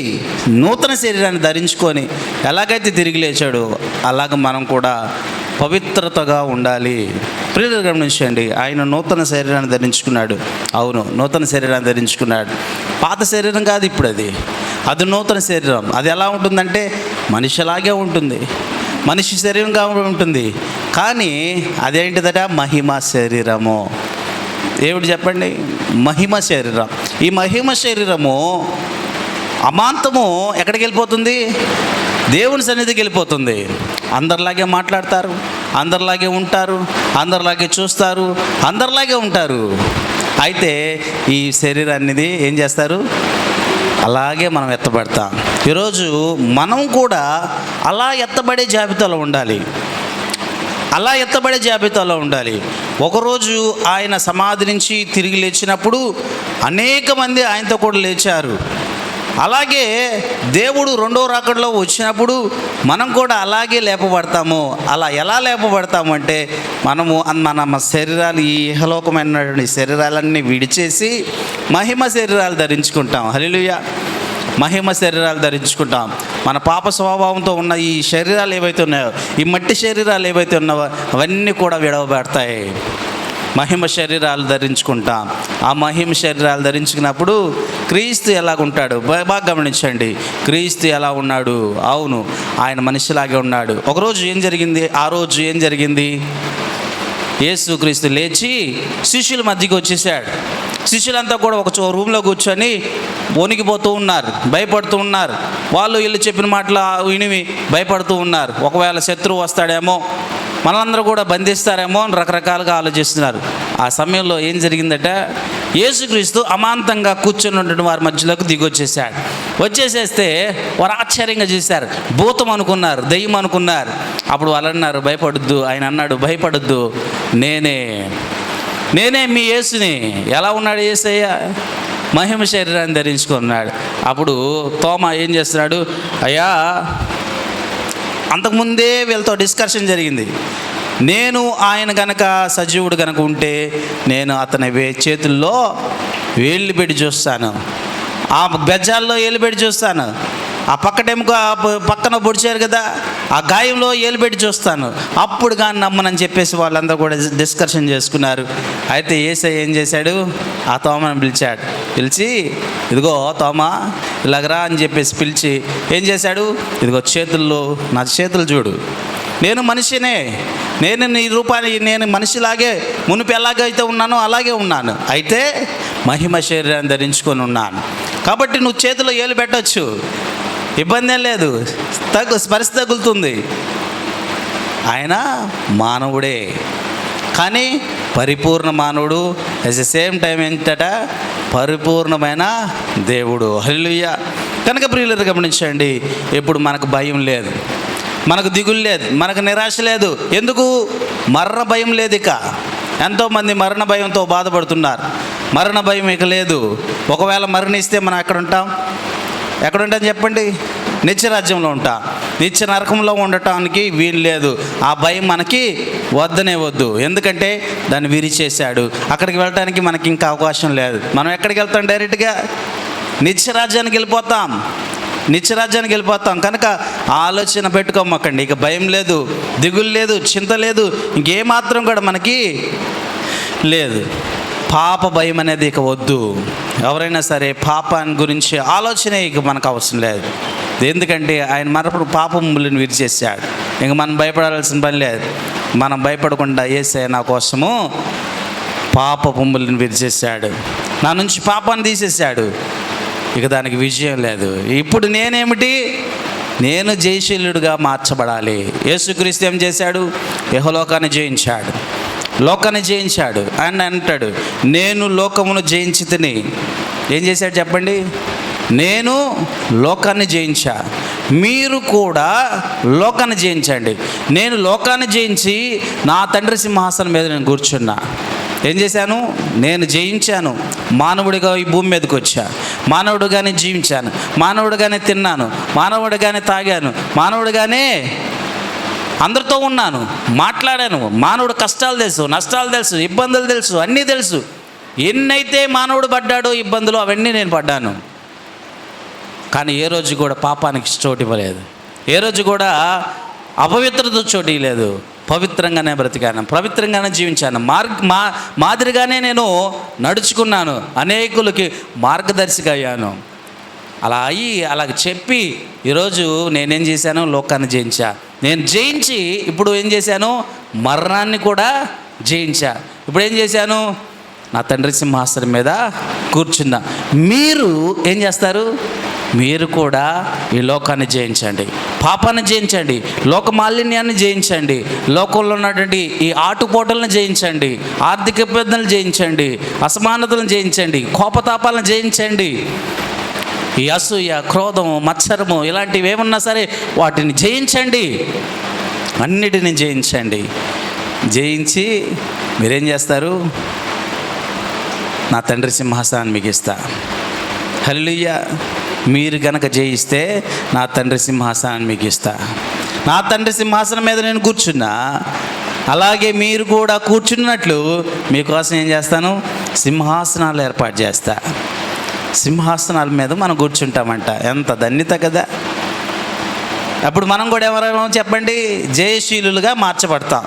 నూతన శరీరాన్ని ధరించుకొని ఎలాగైతే తిరిగి లేచాడో అలాగ మనం కూడా పవిత్రతగా ఉండాలి. ప్రియులు గమనించండి, ఆయన నూతన శరీరాన్ని ధరించుకున్నాడు. అవును, నూతన శరీరాన్ని ధరించుకున్నాడు. పాత శరీరం కాదు ఇప్పుడు, అది నూతన శరీరం. అది ఎలా ఉంటుందంటే మనిషిలాగే ఉంటుంది, మనిషి శరీరంగా ఉంటుంది. కానీ అదేంటిదట? మహిమ శరీరము. ఏమిటి చెప్పండి? మహిమ శరీరం. ఈ మహిమ శరీరము అమాంతము ఎక్కడికి వెళ్ళిపోతుంది? దేవుని సన్నిధికి వెళ్ళిపోతుంది. అందరిలాగే మాట్లాడతారు, అందరిలాగే ఉంటారు, అందరిలాగే చూస్తారు, అందరిలాగే ఉంటారు. అయితే ఈ శరీరాన్ని ఏం చేస్తారు? అలాగే మనం ఎత్తబడతాం. ఈరోజు మనం కూడా అలా ఎత్తబడే జాబితాలో ఉండాలి. అలా ఎత్తబడే జాబితాలో ఉండాలి. ఒకరోజు ఆయన సమాధి నుంచి తిరిగి లేచినప్పుడు అనేక మంది ఆయనతో కూడా లేచారు. అలాగే దేవుడు రెండో రాకడలో వచ్చినప్పుడు మనం కూడా అలాగే లేపబడతాము. అలా ఎలా లేపబడతాము అంటే మన శరీరాలు, ఈ ఇహలోకమైనటువంటి శరీరాలన్నీ విడిచేసి మహిమ శరీరాలు ధరించుకుంటాం. హల్లెలూయా. మహిమ శరీరాలు ధరించుకుంటాం. మన పాప స్వభావంతో ఉన్న ఈ శరీరాలు ఏవైతే ఉన్నాయో, ఈ మట్టి శరీరాలు ఏవైతే ఉన్నాయో అవన్నీ కూడా విడవబడతాయి. మహిమ శరీరాలు ధరించుకుంటాం. ఆ మహిమ శరీరాలు ధరించుకున్నప్పుడు క్రీస్తు ఎలాగుంటాడు? బాగా గమనించండి, క్రీస్తు ఎలా ఉన్నాడు? అవును, ఆయన మనిషిలాగే ఉన్నాడు. ఒకరోజు ఏం జరిగింది? ఆ రోజు ఏం జరిగింది? యేసుక్రీస్తు లేచి శిష్యుల మధ్యకి వచ్చేసాడు. శిష్యులంతా కూడా ఒక రూమ్లో కూర్చొని వణికిపోతూ ఉన్నారు, భయపడుతూ ఉన్నారు. వాళ్ళు వీళ్ళు చెప్పిన మాటలు విని భయపడుతూ ఉన్నారు. ఒకవేళ శత్రువు వస్తాడేమో, మనందరూ కూడా బంధిస్తారేమో అని రకరకాలుగా ఆలోచిస్తున్నారు. ఆ సమయంలో ఏం జరిగిందట? యేసుక్రీస్తు అమాంతంగా కూర్చొని ఉన్నటువంటి వారి మధ్యలోకి దిగొచ్చేసాడు. వచ్చేసేస్తే వారు ఆశ్చర్యంగా చూశారు, భూతం అనుకున్నారు, దెయ్యం అనుకున్నారు. అప్పుడు వాళ్ళు అన్నారు, భయపడొద్దు. ఆయన అన్నాడు, భయపడొద్దు, నేనే మీ యేసుని. ఎలా ఉన్నాడు యేసయ్య? మహిమ శరీరాన్ని ధరించుకున్నాడు. అప్పుడు తోమా ఏం చేస్తున్నాడు? అయ్యా, అంతకుముందే వీళ్ళతో డిస్కషన్ జరిగింది. నేను ఆయన గనక సజీవుడు గనక ఉంటే నేను అతని చేతుల్లో వేళ్ళు పెట్టి చూస్తాను, ఆ బెజ్జాల్లో ఏళ్ళు పెట్టి చూస్తాను, ఆ పక్కన పొడిచారు కదా, ఆ గాయంలో ఏలు పెట్టి చూస్తాను, అప్పుడు కానీ నమ్మనని చెప్పేసి వాళ్ళందరూ కూడా డిస్కషన్ చేసుకున్నారు. అయితే యేసయ్య ఏం చేశాడు? ఆ తోమను పిలిచి ఇదిగో తోమా ఇలాగరా అని చెప్పేసి పిలిచి ఏం చేశాడు? ఇదిగో నా చేతులు చూడు, నేను మనిషినే, నేను నీ రూపాన్ని, నేను మనిషిలాగే మునుపు ఎలాగైతే ఉన్నానో అలాగే ఉన్నాను. అయితే మహిమ శరీరాన్ని ధరించుకొని ఉన్నాను కాబట్టి నువ్వు చేతిలో ఏలు పెట్టచ్చు, ఇబ్బంది ఏం లేదు, స్పర్శ తగులుతుంది. ఆయన మానవుడే కానీ పరిపూర్ణ మానవుడు, అట్ ద సేమ్ టైం ఏంటట? పరిపూర్ణమైన దేవుడు. హల్లెలూయా. కనుక ప్రియులు గమనించండి, ఇప్పుడు మనకు భయం లేదు, మనకు దిగులు లేదు, మనకు నిరాశ లేదు. ఎందుకు? మరణ భయం లేదు. ఇక ఎంతోమంది మరణ భయంతో బాధపడుతున్నారు. మరణ భయం ఇక లేదు. ఒకవేళ మరణిస్తే మనం ఎక్కడుంటాం చెప్పండి? నిత్యరాజ్యంలో ఉంటాం. నిత్య నరకంలో ఉండటానికి వీలు లేదు. ఆ భయం మనకి వద్దనే వద్దు. ఎందుకంటే దాన్ని విరిచేశాడు. అక్కడికి వెళ్ళటానికి మనకి ఇంకా అవకాశం లేదు. మనం ఎక్కడికి వెళ్తాం? డైరెక్ట్గా నిత్యరాజ్యానికి వెళ్ళిపోతాం. నిత్యరాజ్యానికి వెళ్ళిపోతాం. కనుక ఆలోచన పెట్టుకోమకండి. ఇక భయం లేదు, దిగులు లేదు, చింత లేదు, ఇంకేమాత్రం కూడా మనకి లేదు. పాప భయం అనేది ఇక వద్దు. ఎవరైనా సరే పాపాన్ని గురించి ఆలోచనే ఇక మనకు అవసరం లేదు. ఎందుకంటే ఆయన మరప్పుడు పాపములను విరిచేసాడు. ఇంక మనం భయపడాల్సిన పని లేదు. మనం భయపడకుండా యేసయ్య నా కోసము పాపములను విరిచేసాడు, నా నుంచి పాపాన్ని తీసేసాడు. ఇక దానికి విజయం లేదు. ఇప్పుడు నేనేమిటి? నేను జయశీలుడిగా మార్చబడాలి. యేసుక్రీస్తు ఏం చేశాడు? యెహోలోకాన్ని జయించాడు, లోకాన్ని జయించాడు. ఆయన అంటాడు, నేను లోకమును జయించి తిని. ఏం చేశాడు చెప్పండి? నేను లోకాన్ని జయించా, మీరు కూడా లోకాన్ని జయించండి. నేను లోకాన్ని జయించి నా తండ్రి సింహాసనం మీద నేను కూర్చున్నా. ఏం చేశాను? నేను జయించాను. మానవుడిగా ఈ భూమి మీదకి వచ్చా, మానవుడిగానే జీవించాను, మానవుడిగానే తిన్నాను, మానవుడిగానే తాగాను, మానవుడిగానే అందరితో ఉన్నాను, మాట్లాడాను. మానవుడు కష్టాలు తెలుసు, నష్టాలు తెలుసు, ఇబ్బందులు తెలుసు, అన్నీ తెలుసు. ఎన్నైతే మానవుడు పడ్డాడో ఇబ్బందులు అవన్నీ నేను పడ్డాను. కానీ ఏ రోజు కూడా పాపానికి చోటు ఇవ్వలేదు. ఏ రోజు కూడా అపవిత్రత చోటు ఇవ్వలేదు. పవిత్రంగానే బ్రతికాను, పవిత్రంగానే జీవించాను, మాదిరిగానే నేను నడుచుకున్నాను, అనేకులకి మార్గదర్శిగా అయ్యాను. అలా అయ్యి అలాగ చెప్పి ఈరోజు నేనేం చేశాను? లోకాన్ని జయించా. నేను జయించి ఇప్పుడు ఏం చేశాను? మరణాన్ని కూడా జయించా. ఇప్పుడు ఏం చేశాను? నా తండ్రి సింహాసనం మీద కూర్చుందా. మీరు ఏం చేస్తారు? మీరు కూడా ఈ లోకాన్ని జయించండి, పాపాన్ని జయించండి, లోక మాలిన్యాన్ని జయించండి, లోకంలో ఉన్నటువంటి ఈ ఆటుపోటలను జయించండి, ఆర్థిక ఇబ్బందులను జయించండి, అసమానతలను జయించండి, కోపతాపాలను జయించండి, ఈ అసూయ, క్రోధము, మత్సరము ఇలాంటివి ఏమన్నా సరే వాటిని జయించండి, అన్నిటిని జయించండి. జయించి మీరేం చేస్తారు? నా తండ్రి సింహాసనాన్ని మీకు ఇస్తా. హల్లెలూయా. మీరు గనక జయిస్తే నా తండ్రి సింహాసనాన్ని మీకు ఇస్తా. నా తండ్రి సింహాసనం మీద నేను కూర్చున్నా, అలాగే మీరు కూడా కూర్చున్నట్లు మీకోసం ఏం చేస్తాను? సింహాసనాలు ఏర్పాటు చేస్తా. సింహాసనాల మీద మనం కూర్చుంటామంట. ఎంత ధన్యత కదా. అప్పుడు మనం కూడా ఎవరైనా చెప్పండి, జయశీలులుగా మార్చబడతాం.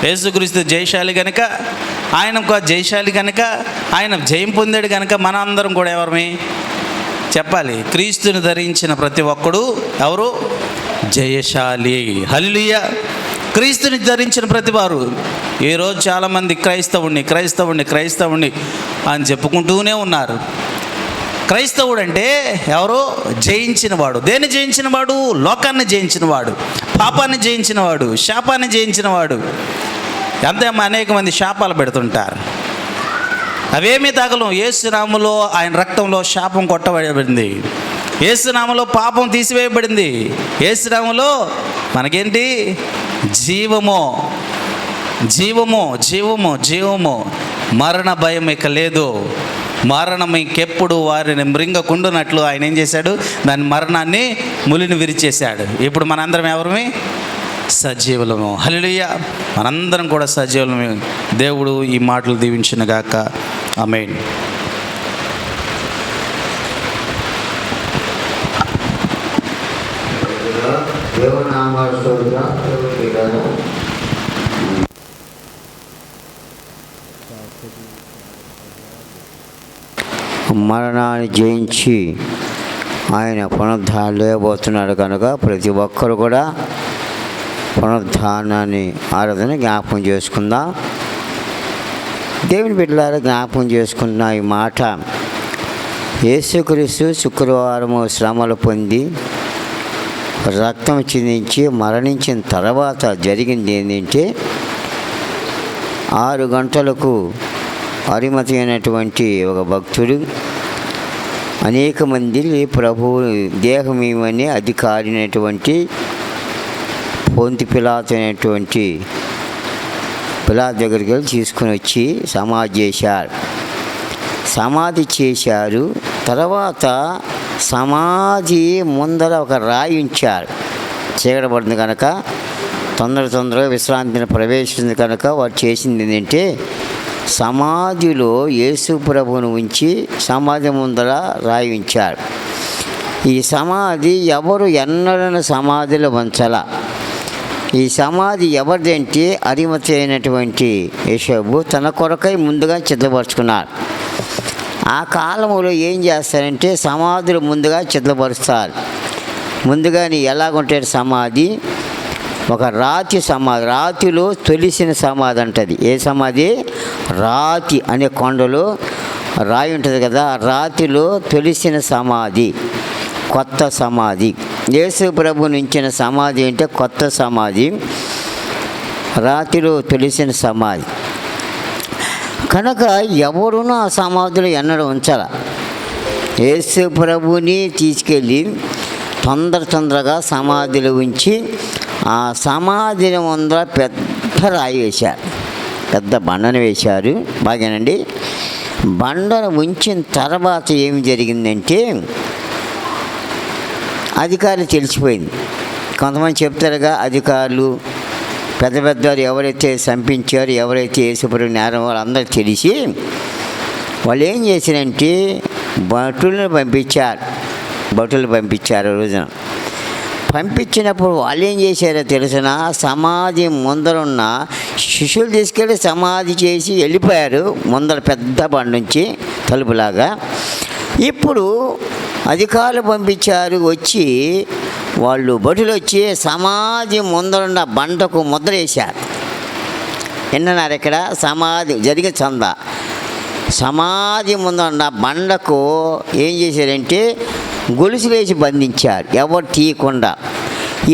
యేసుక్రీస్తు జయశాలి కనుక, ఆయన జయశాలి కనుక, ఆయన జయం పొందాడు కనుక మన అందరం కూడా ఎవరమే చెప్పాలి? క్రీస్తుని ధరించిన ప్రతి ఒక్కడు ఎవరు? జయశాలి. హల్లెలూయా. క్రీస్తుని ధరించిన ప్రతి వారు. ఈరోజు చాలామంది క్రైస్తవుణ్ణి అని చెప్పుకుంటూనే ఉన్నారు. క్రైస్తవుడు అంటే ఎవరు? జయించినవాడు. దేన్ని జయించినవాడు? లోకాన్ని జయించినవాడు, పాపాన్ని జయించినవాడు, శాపాన్ని జయించినవాడు. అంతే. అనేక మంది శాపాలు పెడుతుంటారు. అవేమీ తగలం. యేసునామములో, ఆయన రక్తంలో శాపం కొట్టబడింది. యేసునామములో పాపం తీసివేయబడింది. యేసునామములో మనకేంటి? జీవము, జీవము, జీవము, జీవము. మరణ భయం ఇక లేదు. మరణం ఇంకెప్పుడు వారిని మృంగకుండునట్లు ఆయన ఏం చేశాడు? దాని మరణాన్ని ములిని విరిచేశాడు. ఇప్పుడు మనందరం ఎవరమే? సజీవులము. హల్లెలూయా. మనందరం కూడా సజీవులమే. దేవుడు ఈ మాటలు దీవించునుగాక. ఆమేన్. మరణాన్ని జయించి ఆయన పునరుద్ధానం లేబోతున్నాడు కనుక ప్రతి ఒక్కరు కూడా పునరుద్ధానాన్ని ఆరాధన జ్ఞాపకం చేసుకుందాం. దేవుని బిడ్డలారా, జ్ఞాపకం చేసుకున్న ఈ మాట, యేసుక్రీస్తు శుక్రవారము శ్రమలు పొంది రక్తం చిందించి మరణించిన తర్వాత జరిగింది ఏంటంటే, 6 గంటలకు అరిమతి అయినటువంటి ఒక భక్తుడు అనేక మంది ప్రభువు దేహమేమని అధికారి అయినటువంటి పొంతి పిలాతు అయినటువంటి పిలాతు దగ్గరికి వెళ్ళి తీసుకుని వచ్చి సమాధి చేశారు. తర్వాత సమాధి ముందర ఒక రాయి ఉంచారు. చీకటపడింది కనుక తొందరగా విశ్రాంతిని ప్రవేశించింది కనుక వారు చేసింది ఏంటంటే, సమాధిలో యేసు ప్రభువును ఉంచి సమాధి ముందర రాయి ఉంచారు. ఈ ఈ సమాధి ఎవరు ఎన్నడన సమాధిలో ఉంచాల. ఈ సమాధి ఎవరిదంటే అరిమతి అయినటువంటి యేషోబు తన కొరకై ముందుగా సిద్ధపరుచుకున్నాడు. ఆ కాలంలో ఏం చేస్తారంటే సమాధులు ముందుగా సిద్ధపరుస్తారు. ముందుగానే ఎలాగుంటాడు సమాధి? ఒక రాతి సమాధి, రాతిలో తొలిసిన సమాధి అంటది. ఏ సమాధి? రాతి అనే కొండలో రాయి ఉంటుంది కదా, రాతిలో తొలిసిన సమాధి, కొత్త సమాధి. యేసు ప్రభు నుంచిన సమాధి అంటే కొత్త సమాధి, రాతిలో తొలిసిన సమాధి. కనుక ఎవరునూ ఆ సమాధిలో ఎన్నడూ ఉంచాల. యేసు ప్రభుని తీసుకెళ్ళి తొందరగా సమాధిలో ఉంచి ఆ సమాధిని ముందర పెద్ద రాయి వేశారు, పెద్ద బండను వేశారు. బాగానండి. బండను ఉంచిన తర్వాత ఏమి జరిగిందంటే అధికారులు తెలిసిపోయింది. కొంతమంది చెప్తారుగా, అధికారులు పెద్దవారు ఎవరైతే చంపించారు, ఎవరైతే యేసుప్రభు నేరం వాళ్ళందరూ తెలిసి వాళ్ళు ఏం చేశారంటే భటులను పంపించారు రోజున. పంపించినప్పుడు వాళ్ళు ఏం చేశారో తెలిసిన, సమాధి ముందరున్న శిష్యులు తీసుకెళ్ళి సమాధి చేసి వెళ్ళిపోయారు ముందర పెద్ద బండి నుంచి తలుపులాగా. ఇప్పుడు అధికారులు పంపించారు, వచ్చి వాళ్ళు భటులు వచ్చి సమాధి ముందరున్న బండకు ముద్ర వేశారు. విన్నారు ఇక్కడ సమాధి జరిగే చంద. సమాధి ముందరున్న బండకు ఏం చేశారంటే గొలుసు వేసి బంధించారు, ఎవరు తీయకుండా.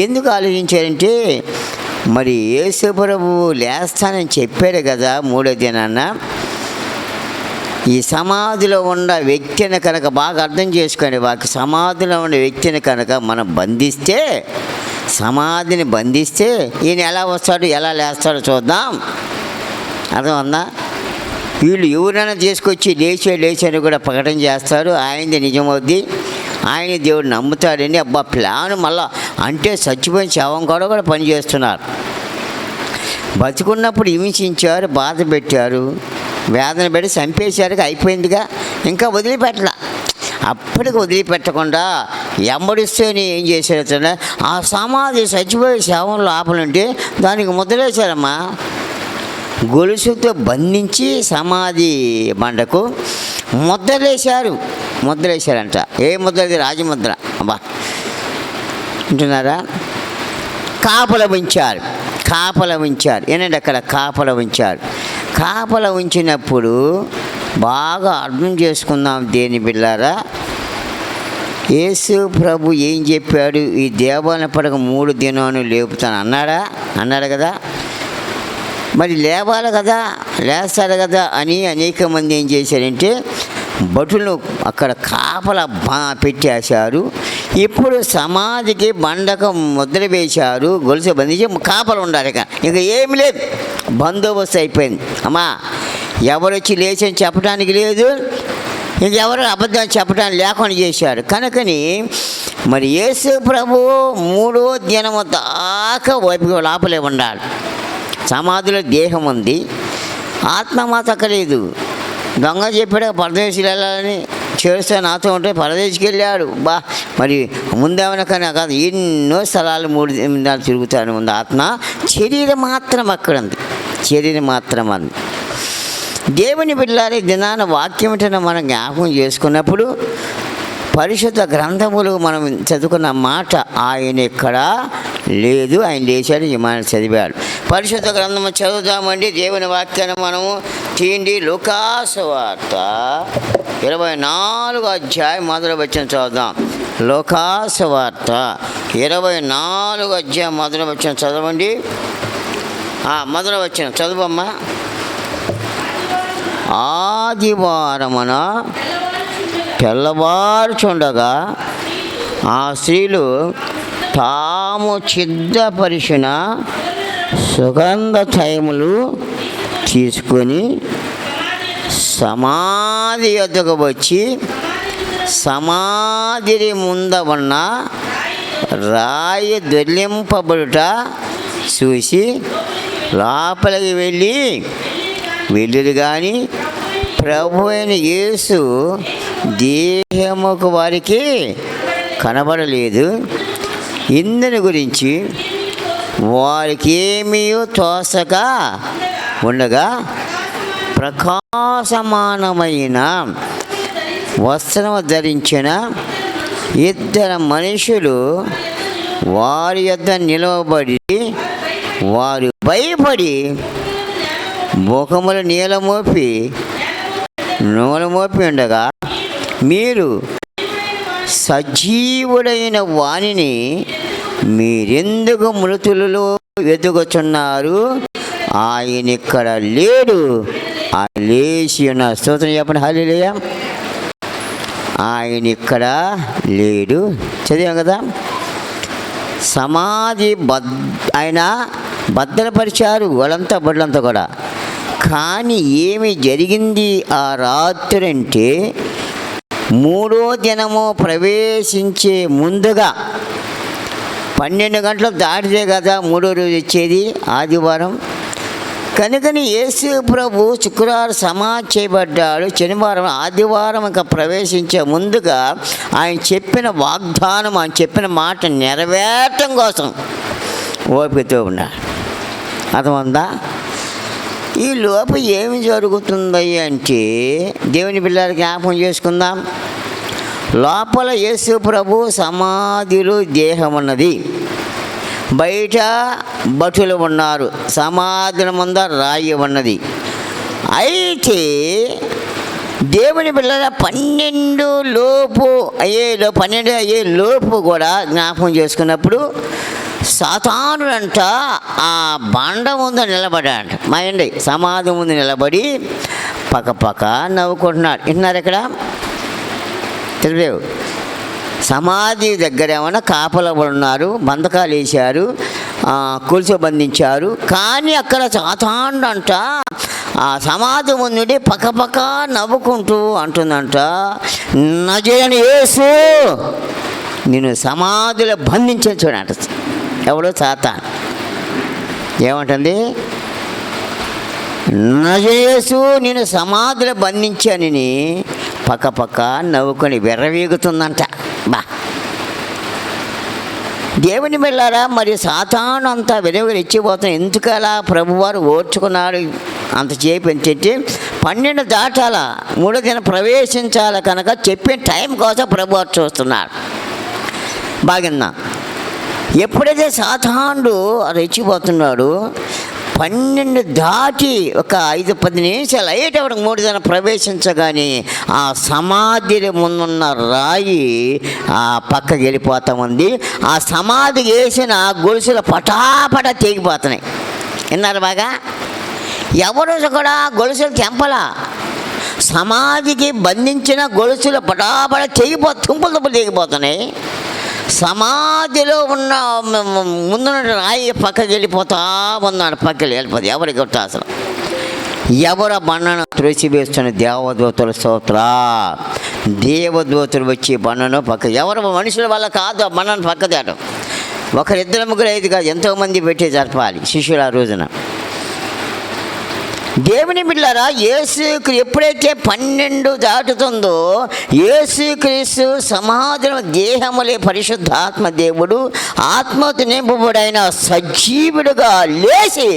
ఎందుకు ఆలోచించారంటే మరి యేసు ప్రభువు లేస్తానని చెప్పాడు కదా మూడో దినాన. ఈ సమాధిలో ఉన్న వ్యక్తిని కనుక బాగా అర్థం చేసుకోండి, వాకి సమాధిలో ఉన్న వ్యక్తిని కనుక మనం బంధిస్తే, సమాధిని బంధిస్తే ఈయన ఎలా వస్తాడు ఎలా లేస్తాడో చూద్దాం. అర్థం ఉందా? వీళ్ళు ఎవరైనా తీసుకొచ్చి లేచాడు కూడా ప్రకటన చేస్తారు, ఆయనది నిజమవుద్ది, ఆయన దేవుడు నమ్ముతాడని. అబ్బా ప్లాన్ మళ్ళా అంటే చచ్చిపోయిన శవం కూడా పనిచేస్తున్నారు. బతుకున్నప్పుడు హింసించారు, బాధ పెట్టారు, వేదన పెట్టి చంపేశారు, అయిపోయిందిగా. ఇంకా వదిలిపెట్టలా. అప్పటికి వదిలిపెట్టకుండా ఎంబడిస్తేనే ఏం చేశారు, ఆ సమాధి చచ్చిపోయే శవం లోపలంటే దానికి ముద్రేశారమ్మా. గొలుసుతో బంధించి సమాధి బండకు ముద్రేశారంట. ఏ ముద్రది? రాజముద్ర. అబ్బా వింటున్నారా? కాపల ఉంచారు. ఏనండి అక్కడ కాపల ఉంచినప్పుడు బాగా అర్థం చేసుకుందాం దేని బిళ్ళారా. యేసు ప్రభు ఏం చెప్పాడు? ఈ దేవాలయం పడక 3 దినాలు లేపుతాను అన్నాడు కదా. మరి లేవాలి కదా, లేస్తాడు కదా అని అనేక మంది ఏం చేశారంటే భటులు అక్కడ కాపల పెట్టేశారు. ఇప్పుడు సమాధికి బండకు ముద్ర వేశారు, గొలుసు బంధించి కాపలు ఉండాలి. ఇక ఏమి లేదు, బందోబస్తు అయిపోయింది. అమ్మా ఎవరు వచ్చి లేచని చెప్పడానికి లేదు, ఇంకెవరు అబద్ధాలు చెప్పడానికి లేకుండా చేశారు. కనుకని మరి యేసు ప్రభు 3వ దినము దాకా వైపు లోపలే ఉండాలి. సమాధిలో దేహం ఉంది, ఆత్మ మాతక్కలేదు. దొంగ చెప్పాడు పరదేశీలు వెళ్ళాలని, చేస్తే నాతో ఉంటే పరదేశికి వెళ్ళాడు. మరి ముందేమైనా కానీ కాదు, ఎన్నో స్థలాలు 3 దినాలు తిరుగుతాను ఉంది. ఆత్మ, శరీరం మాత్రం అక్కడ ఉంది, శరీరం మాత్రం అంది. దేవుని బిడ్డలారా, దినాన వాక్యం ఏంటో మనం జ్ఞాపకం చేసుకున్నప్పుడు పరిశుద్ధ గ్రంథములు మనం చదువుకున్న మాట, ఆయన ఇక్కడ లేదు, ఆయన లేచాడు, విమానం చదివాడు. పరిశుద్ధ గ్రంథము చదువుదామండి. దేవుని వాక్యాన్ని మనము తీయండి. లూకాసు వార్త 24వ అధ్యాయం మొదలు వచ్చిన చదువుదాం. లూకాసు వార్త 24వ అధ్యాయం మొదలు వచ్చిన చదవండి. మొదలు వచ్చిన చదువమ్మా. ఆదివారమున తెల్లవారుచుండగా ఆ స్త్రీలు తాము సిద్ధపరిచిన సుగంధ తైలములు తీసుకొని సమాధి వద్దకు వచ్చి సమాధి ముంద ఉన్న రాయి దొర్లింపబడుట చూసి లోపలికి వెళ్ళిరు కానీ ప్రభు అయిన యేసు దేహముకు వారికి కనబడలేదు. ఇందుని గురించి వారికి ఏమీ తోసక ఉండగా ప్రకాశమానమైన వస్త్రము ధరించిన ఇద్దరు మనుషులు వారి యొద్ద నిలవబడి వారు భయపడి ముఖములు నీలమోపి నూనెమోపి ఉండగా, మీరు సజీవుడైన వానిని మీరెందుకు మృతులలో వెతుకుచున్నారు? ఆయన ఇక్కడ లేడు, ఆయన లేచి ఉన్నారు. స్తోత్రం చెప్పండి, హల్లెలూయా. ఆయన ఇక్కడ లేడు. చదివాం కదా. సమాధి ఆయన భద్రపరిచారు వాళ్ళంతా, బొడ్లంతా కూడా. కానీ ఏమి జరిగింది ఆ రాత్రి అంటే, మూడో దినము ప్రవేశించే ముందుగా 12 గంటలు దాటితే కదా మూడో రోజు వచ్చేది, ఆదివారం. కనుకని యేసు ప్రభు శుక్రవారం సమాధి చేయబడ్డాడు. శనివారం ఆదివారం ఇంకా ప్రవేశించే ముందుగా ఆయన చెప్పిన వాగ్దానం, ఆయన చెప్పిన మాట నెరవేరటం కోసం ఓపికతో ఉన్నాడు. అర్థమందా? ఈ లోపు ఏమి జరుగుతుంది అంటే, దేవుని పిల్లలు జ్ఞాపకం చేసుకుందాం. లోపల యేసు ప్రభు సమాధిలో దేహం ఉన్నది, బయట భటులు ఉన్నారు, సమాధుల ముందర రాయి ఉన్నది. అయితే దేవుని పిల్లల 12 అయ్యే లోపు కూడా జ్ఞాపకం చేసుకున్నప్పుడు సాతానుడంట ఆ బండ ముందు నిలబడాడంట. మాయండి, సమాధి ముందు నిలబడి పక్క నవ్వుకుంటున్నాడు. వింటున్నారు? ఇక్కడ తెలియవు. సమాధి దగ్గర ఏమన్నా కాపలా ఉన్నారు, బంధకాలు వేశారు, కూల్చోబంధించారు. కానీ అక్కడ సాతానుడంట ఆ సమాధి ముందు పక్క నవ్వుకుంటూ అంటుందంట, నజరేయుడైన యేసు నేను సమాధిలో బంధించాను చూడంట. ఎవడో సాతాను ఏమంటుంది? నజరేయుడైన యేసు నేను సమాధిలో బంధించానని పక్క నవ్వుకొని వెర్రవీగుతుందంట. బా, దేవుని వెళ్ళారా? మరి సాతాను అంతా వెలుగులు ఇచ్చిపోతాం. ఎందుకు అలా ప్రభువారు ఓర్చుకున్నాడు అంతసేపు ఏంటంటే, 12 దాటాల, మూడో దినం ప్రవేశించాలి కనుక చెప్పే టైం కోసం ప్రభువారు చూస్తున్నాడు. బాగుందా? ఎప్పుడైతే సాతానుడు రెచ్చిపోతున్నాడు, 12 దాటి ఒక 5-10 నిమిషాలు అయ్యేటప్పుడు మూడు దినం ప్రవేశించగానే ఆ సమాధి ముందున్న రాయి ఆ పక్కకి వెళ్ళిపోతా ఉంది. ఆ సమాధికి వేసిన గొలుసులు పటాపట తెగిపోతున్నాయి. విన్నారు బాగా? ఎవరు కూడా గొలుసులు తెంపలా. సమాధికి బంధించిన గొలుసులు పటాపట తుంపులు తెగిపోతున్నాయి. సమాధిలో ఉన్న ముందున్న రాయి పక్కకి వెళ్ళిపోతా ఉన్నాడు. పక్కకి వెళ్ళిపోతుంది. ఎవరికి కొట్ట అసలు ఎవరు బండను త్రోసివేస్తున్న దేవదూతల స్తోత్ర. దేవదూతలు వచ్చి బండను పక్క, ఎవరు మనుషుల వల్ల కాదు ఆ బండను పక్కదాటం. 1, 2, 3, 5 కాదు, ఎంతోమంది పెట్టి జరపాలి శిష్యులు ఆ రోజున. దేవుని బిడ్డలారా, యేసుకు ఎప్పుడైతే 12 దాటుతుందో, యేసుక్రీస్తు సమాధిలో దేహములే పరిశుద్ధాత్మ దేవుడు ఆత్మతో నింపబడైన సజీవుడుగా లేచి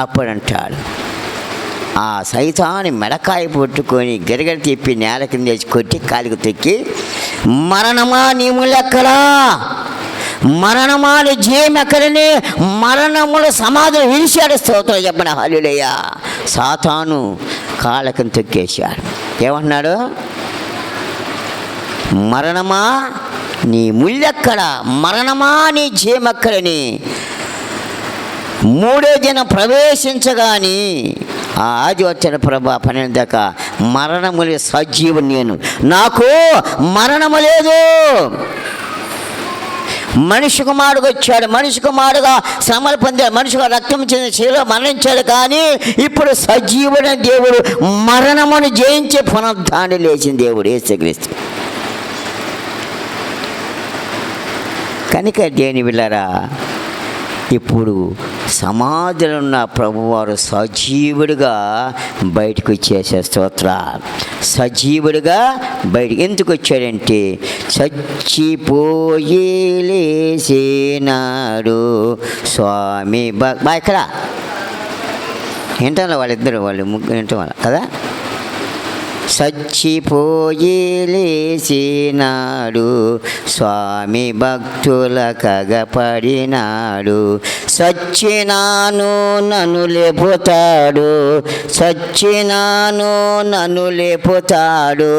అప్పుడంటాడు, ఆ సైతాన్ని మెడకాయ పట్టుకొని గరిగరి తిప్పి నేల కింద వేసి కొట్టి కాలికి తొక్కి, మరణమా నీ ముళ్ళెక్కడా, మరణమా నీ జయం ఎక్కడని మరణముల సమాధిని విడిచాడు. స్తోత్రం చెప్పిన హల్లెలూయా. సాతాను కాళ్ళకి తొక్కేశాడు. ఏమంటున్నాడు? మరణమా నీ ముళ్ళెక్కడ, మరణమా నీ జయం ఎక్కడని మూడో దినం ప్రవేశించగాని ఆ ఆది వచ్చిన ప్రభా 12 దాకా మరణములే సజీవు, నేను నాకు మరణము లేదు. మనిషి కుమారుడుగా వచ్చాడు, మనిషి కుమారుడుగా శ్రమలు పొందాడు, మనిషిగా రక్తం చెందిన శిలో మరణించాడు. కానీ ఇప్పుడు సజీవుడైన దేవుడు, మరణమును జయించి పునరుద్ధానం లేచిన దేవుడు యేసుక్రీస్తు. కనుక దేని బిళ్ళరా, ఇప్పుడు సమాధిలో ఉన్న ప్రభువారు సజీవుడిగా బయటకు వచ్చేసే స్తోత్ర. సజీవుడిగా బయట ఎందుకు వచ్చాడంటే చచ్చిపోయి లేచినాడు స్వామి ఇక్కడ ఏంటో వాళ్ళిద్దరు వాళ్ళు ముగ్గురు ఏంటో వాళ్ళ కదా. చచ్చిపోయి లేచినాడు స్వామి భక్తుల కగపడినాడు. సచ్చినాను నన్ను లేపుతాడు, సచ్చినాను నన్ను లేపుతాడు.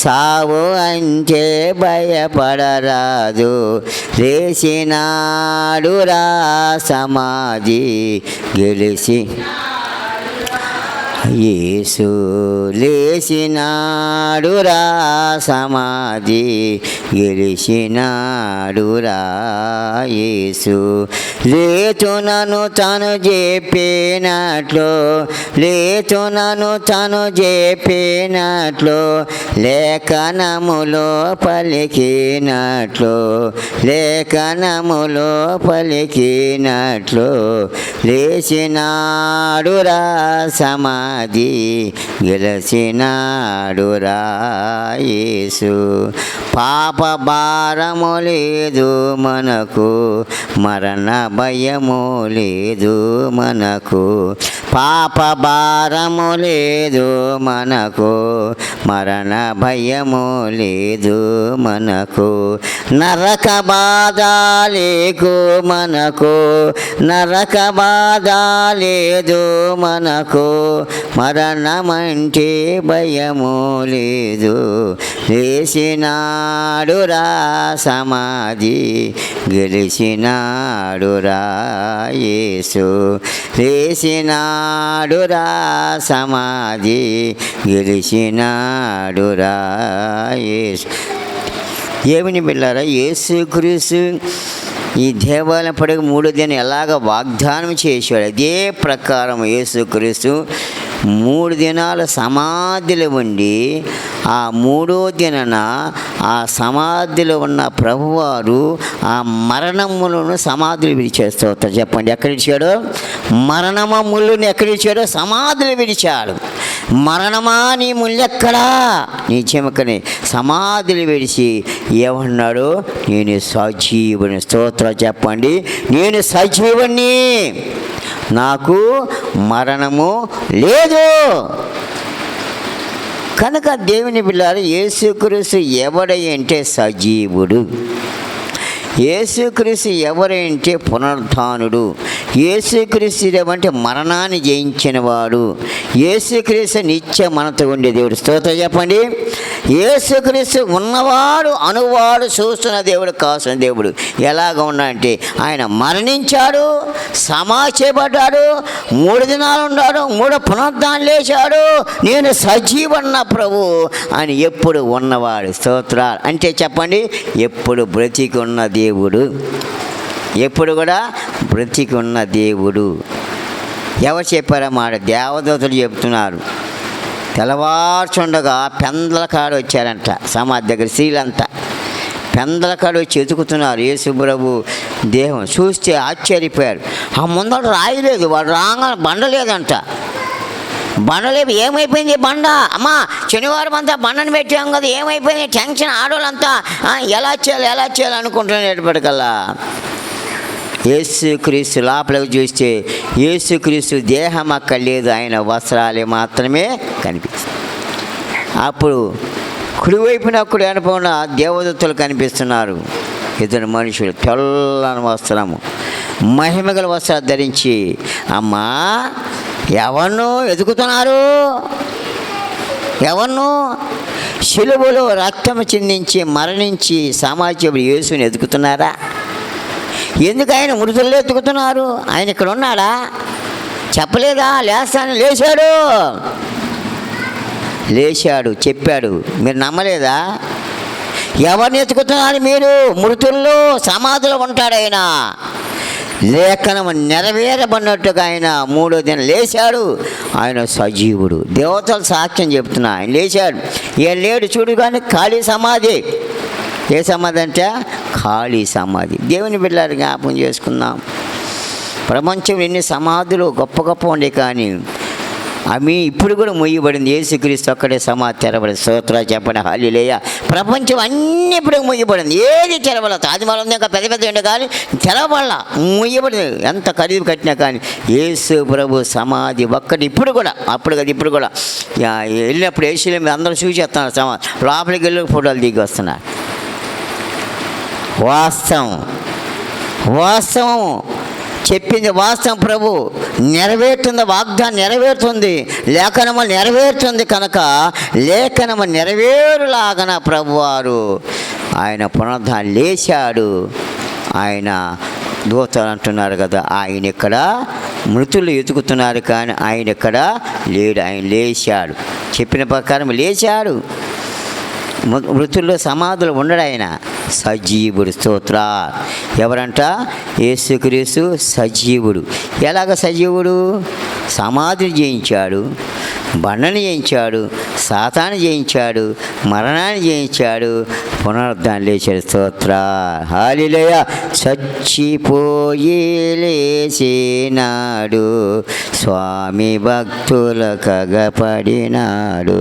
సావు అంటే భయపడరాదు, లేచినాడు రా సమాధి గెలిచి. యేసు లేచినాడు రా సమాధి గెలిచినాడు రా యేసు. లేచునను తను చెప్పినట్లు, లేచునను తను చెప్పినట్లు, లేఖనములో పలికినట్లు, లేఖనములో పలికినట్లు, లేచినాడు రా సమాధి గెలిచినాడు రా యేసు. పాప భారము లేదు మనకు, మరణ భయము లేదు మనకు. పాప భారము లేదు మనకు, మరణ భయము లేదు మనకు. నరక బాధ లేకు మనకు, నరక బాధ లేదు మనకు. మరణమంటే భయము లేదు, లేచినాడు రా సమాధి గెలిచినాడు రా యేసు. లేచినాడు రా సమాధి గెలిచినాడు రా యేసు. ఏమిని బిళ్ళారా, యేసుక్రీస్తు ఈ దేవాలయం పడక 3 దినం ఎలాగ వాగ్దానం చేశాడు, అదే ప్రకారం యేసుక్రీస్తు 3 దినాల సమాధిలో ఉండి ఆ 3వ దినాన ఆ సమాధిలో ఉన్న ప్రభువారు ఆ మరణములను సమాధులు విడిచేస్తూ చెప్పండి. ఎక్కడ విడిచాడు? మరణమ ముళ్ళుని ఎక్కడ విడిచాడో సమాధులు విడిచాడు. మరణమా నీ ముళ్ళెక్కడా, నీ చెమకని సమాధులు విడిచి ఏమన్నాడు? నేను సజీవుని. స్తోత్రం చెప్పండి. నేను సజీవుని, నాకు మరణము లేదు. కనుక దేవుని బిడ్డలారా, యేసుక్రీస్తు ఎవడంటే సజీవుడు. యేసుక్రీస్తు ఎవరంటే పునరుత్థానుడు. యేసుక్రీస్తు ఏమంటే మరణాన్ని జయించినవాడు. యేసుక్రీస్తు నిత్య మనతో ఉండే దేవుడు. స్తోత్రం చెప్పండి. యేసుక్రీస్తు ఉన్నవాడు అనువాడు చూస్తున్న దేవుడు, కాసిన దేవుడు. ఎలాగ ఉన్నాడంటే ఆయన మరణించాడు, సమాచేపడ్డాడు, 3 దినాలు ఉన్నాడు, 3 పునరుద్ధానం లేచాడు. నేను సజీవన్న ప్రభు అని ఎప్పుడు ఉన్నవాడు. స్తోత్రాలు అంటే చెప్పండి, ఎప్పుడు బ్రతికి ఉన్న దేవుడు, ఎప్పుడు కూడా బ్రతికి ఉన్న దేవుడు. ఎవరు చెప్పారా మాట? దేవదూతలు చెప్తున్నారు. తెల్లవారుచుండగా పెందల కాడు వచ్చారంట సమాధి దగ్గర. స్త్రీలంతా పెందల కాడు వచ్చి ఎతుకుతున్నారు యేసు ప్రభు దేహం. చూస్తే ఆశ్చర్యపోయారు. ఆ ముందర రాయలేదు, వాడు రాగానే బండ లేదంట. బండ లేదు. ఏమైపోయింది బండ? అమ్మా శనివారం అంతా బండను పెట్టాం కదా, ఏమైపోయింది? టెన్షన్ ఆడవాళ్ళంతా ఎలా చేయాలి అనుకుంటున్నప్పటికల్లా యేసుక్రీస్తు లోపలికి చూస్తే యేసుక్రీస్తు దేహం అక్కడ లేదు, ఆయన వస్త్రాలే మాత్రమే కనిపిస్తాయి. అప్పుడు కుడివైపున అక్కడ వెనపడిన దేవదూతలు కనిపిస్తున్నారు. 2 మనుషులు తెల్లని వస్త్రము, మహిమగల వస్త్రాలు ధరించి, అమ్మా ఎవరినో ఎదుగుతున్నారు? ఎవరినో? శిలువలో రక్తము చిందించి మరణించి సమాజంలో యేసుని ఎదుగుతున్నారా? ఎందుకు ఆయన మృతుల్లో ఎత్తుకుతున్నారు? ఆయన ఇక్కడ ఉన్నాడా? చెప్పలేదా? లేచాడు చెప్పాడు. మీరు నమ్మలేదా? ఎవరిని ఎత్తుకుతున్నారు మీరు? మృతుల్లో సమాధిలో ఉంటాడు ఆయన. లేఖనం నెరవేరబడినట్టుగా ఆయన 3వ దినం లేచాడు. ఆయన సజీవుడు. దేవతలు సాక్ష్యం చెప్తున్నా ఆయన లేచాడు. ఏం లేడు చూడు కానీ ఖాళీ సమాధి. ఏ సమాధి అంటే ఖాళీ సమాధి. దేవుని బిడ్డలారా జ్ఞాపకం చేసుకుందాం. ప్రపంచంలో ఎన్ని సమాధులు గొప్ప గొప్ప ఉండే కానీ అవి ఇప్పుడు కూడా మొయ్యబడింది. యేసుక్రీస్తు ఒక్కడే సమాధి తెరబడింది. స్తోత్రాలు చెప్పండి, హల్లెలూయా. ప్రపంచం అన్నీ ఇప్పుడు మొయ్యబడింది, ఏది తెరవలేదు. ఆదివారం ఉంది ఇంకా పెద్ద పెద్ద ఉండే కానీ తెరవబడాల, మొయ్యబడింది. ఎంత ఖరీదు కట్టినా కానీ యేసు ప్రభు సమాధి ఒక్కటి ఇప్పుడు కూడా, అప్పుడు కదా ఇప్పుడు కూడా వెళ్ళినప్పుడు యేసులో మీరు అందరూ చూసేస్తున్నారు సమాధి. లోపలికి వెళ్ళి ఫోటోలు దిగి వస్తున్నారు. వాస్తవం చెప్పింది వాస్తవం. ప్రభు నెరవేరుతుంది, వాగ్దానం నెరవేరుతుంది, లేఖనము నెరవేరుతుంది. కనుక లేఖనము నెరవేరులాగన ప్రభువారు ఆయన పునరుద్ధానం లేచాడు. ఆయన దూతలు అంటున్నారు కదా, ఆయన ఇక్కడ మృతులు ఎతుకుతున్నారు కానీ ఆయన ఇక్కడ లేడు. ఆయన లేచాడు, చెప్పిన ప్రకారం లేచాడు. మృతుల్లో సమాధులు ఉండడు, ఆయన సజీవుడు. స్తోత్ర. ఎవరంట? యేసుక్రీస్తు సజీవుడు. ఎలాగ సజీవుడు? సమాధిని జయించాడు, బండని జయించాడు, సాతాను జయించాడు, మరణాన్ని జయించాడు, పునరుద్ధానం లేచాడు. స్తోత్ర, హల్లెలూయా. చచ్చిపోయి లేచినాడు, స్వామి భక్తుల కగపడినాడు.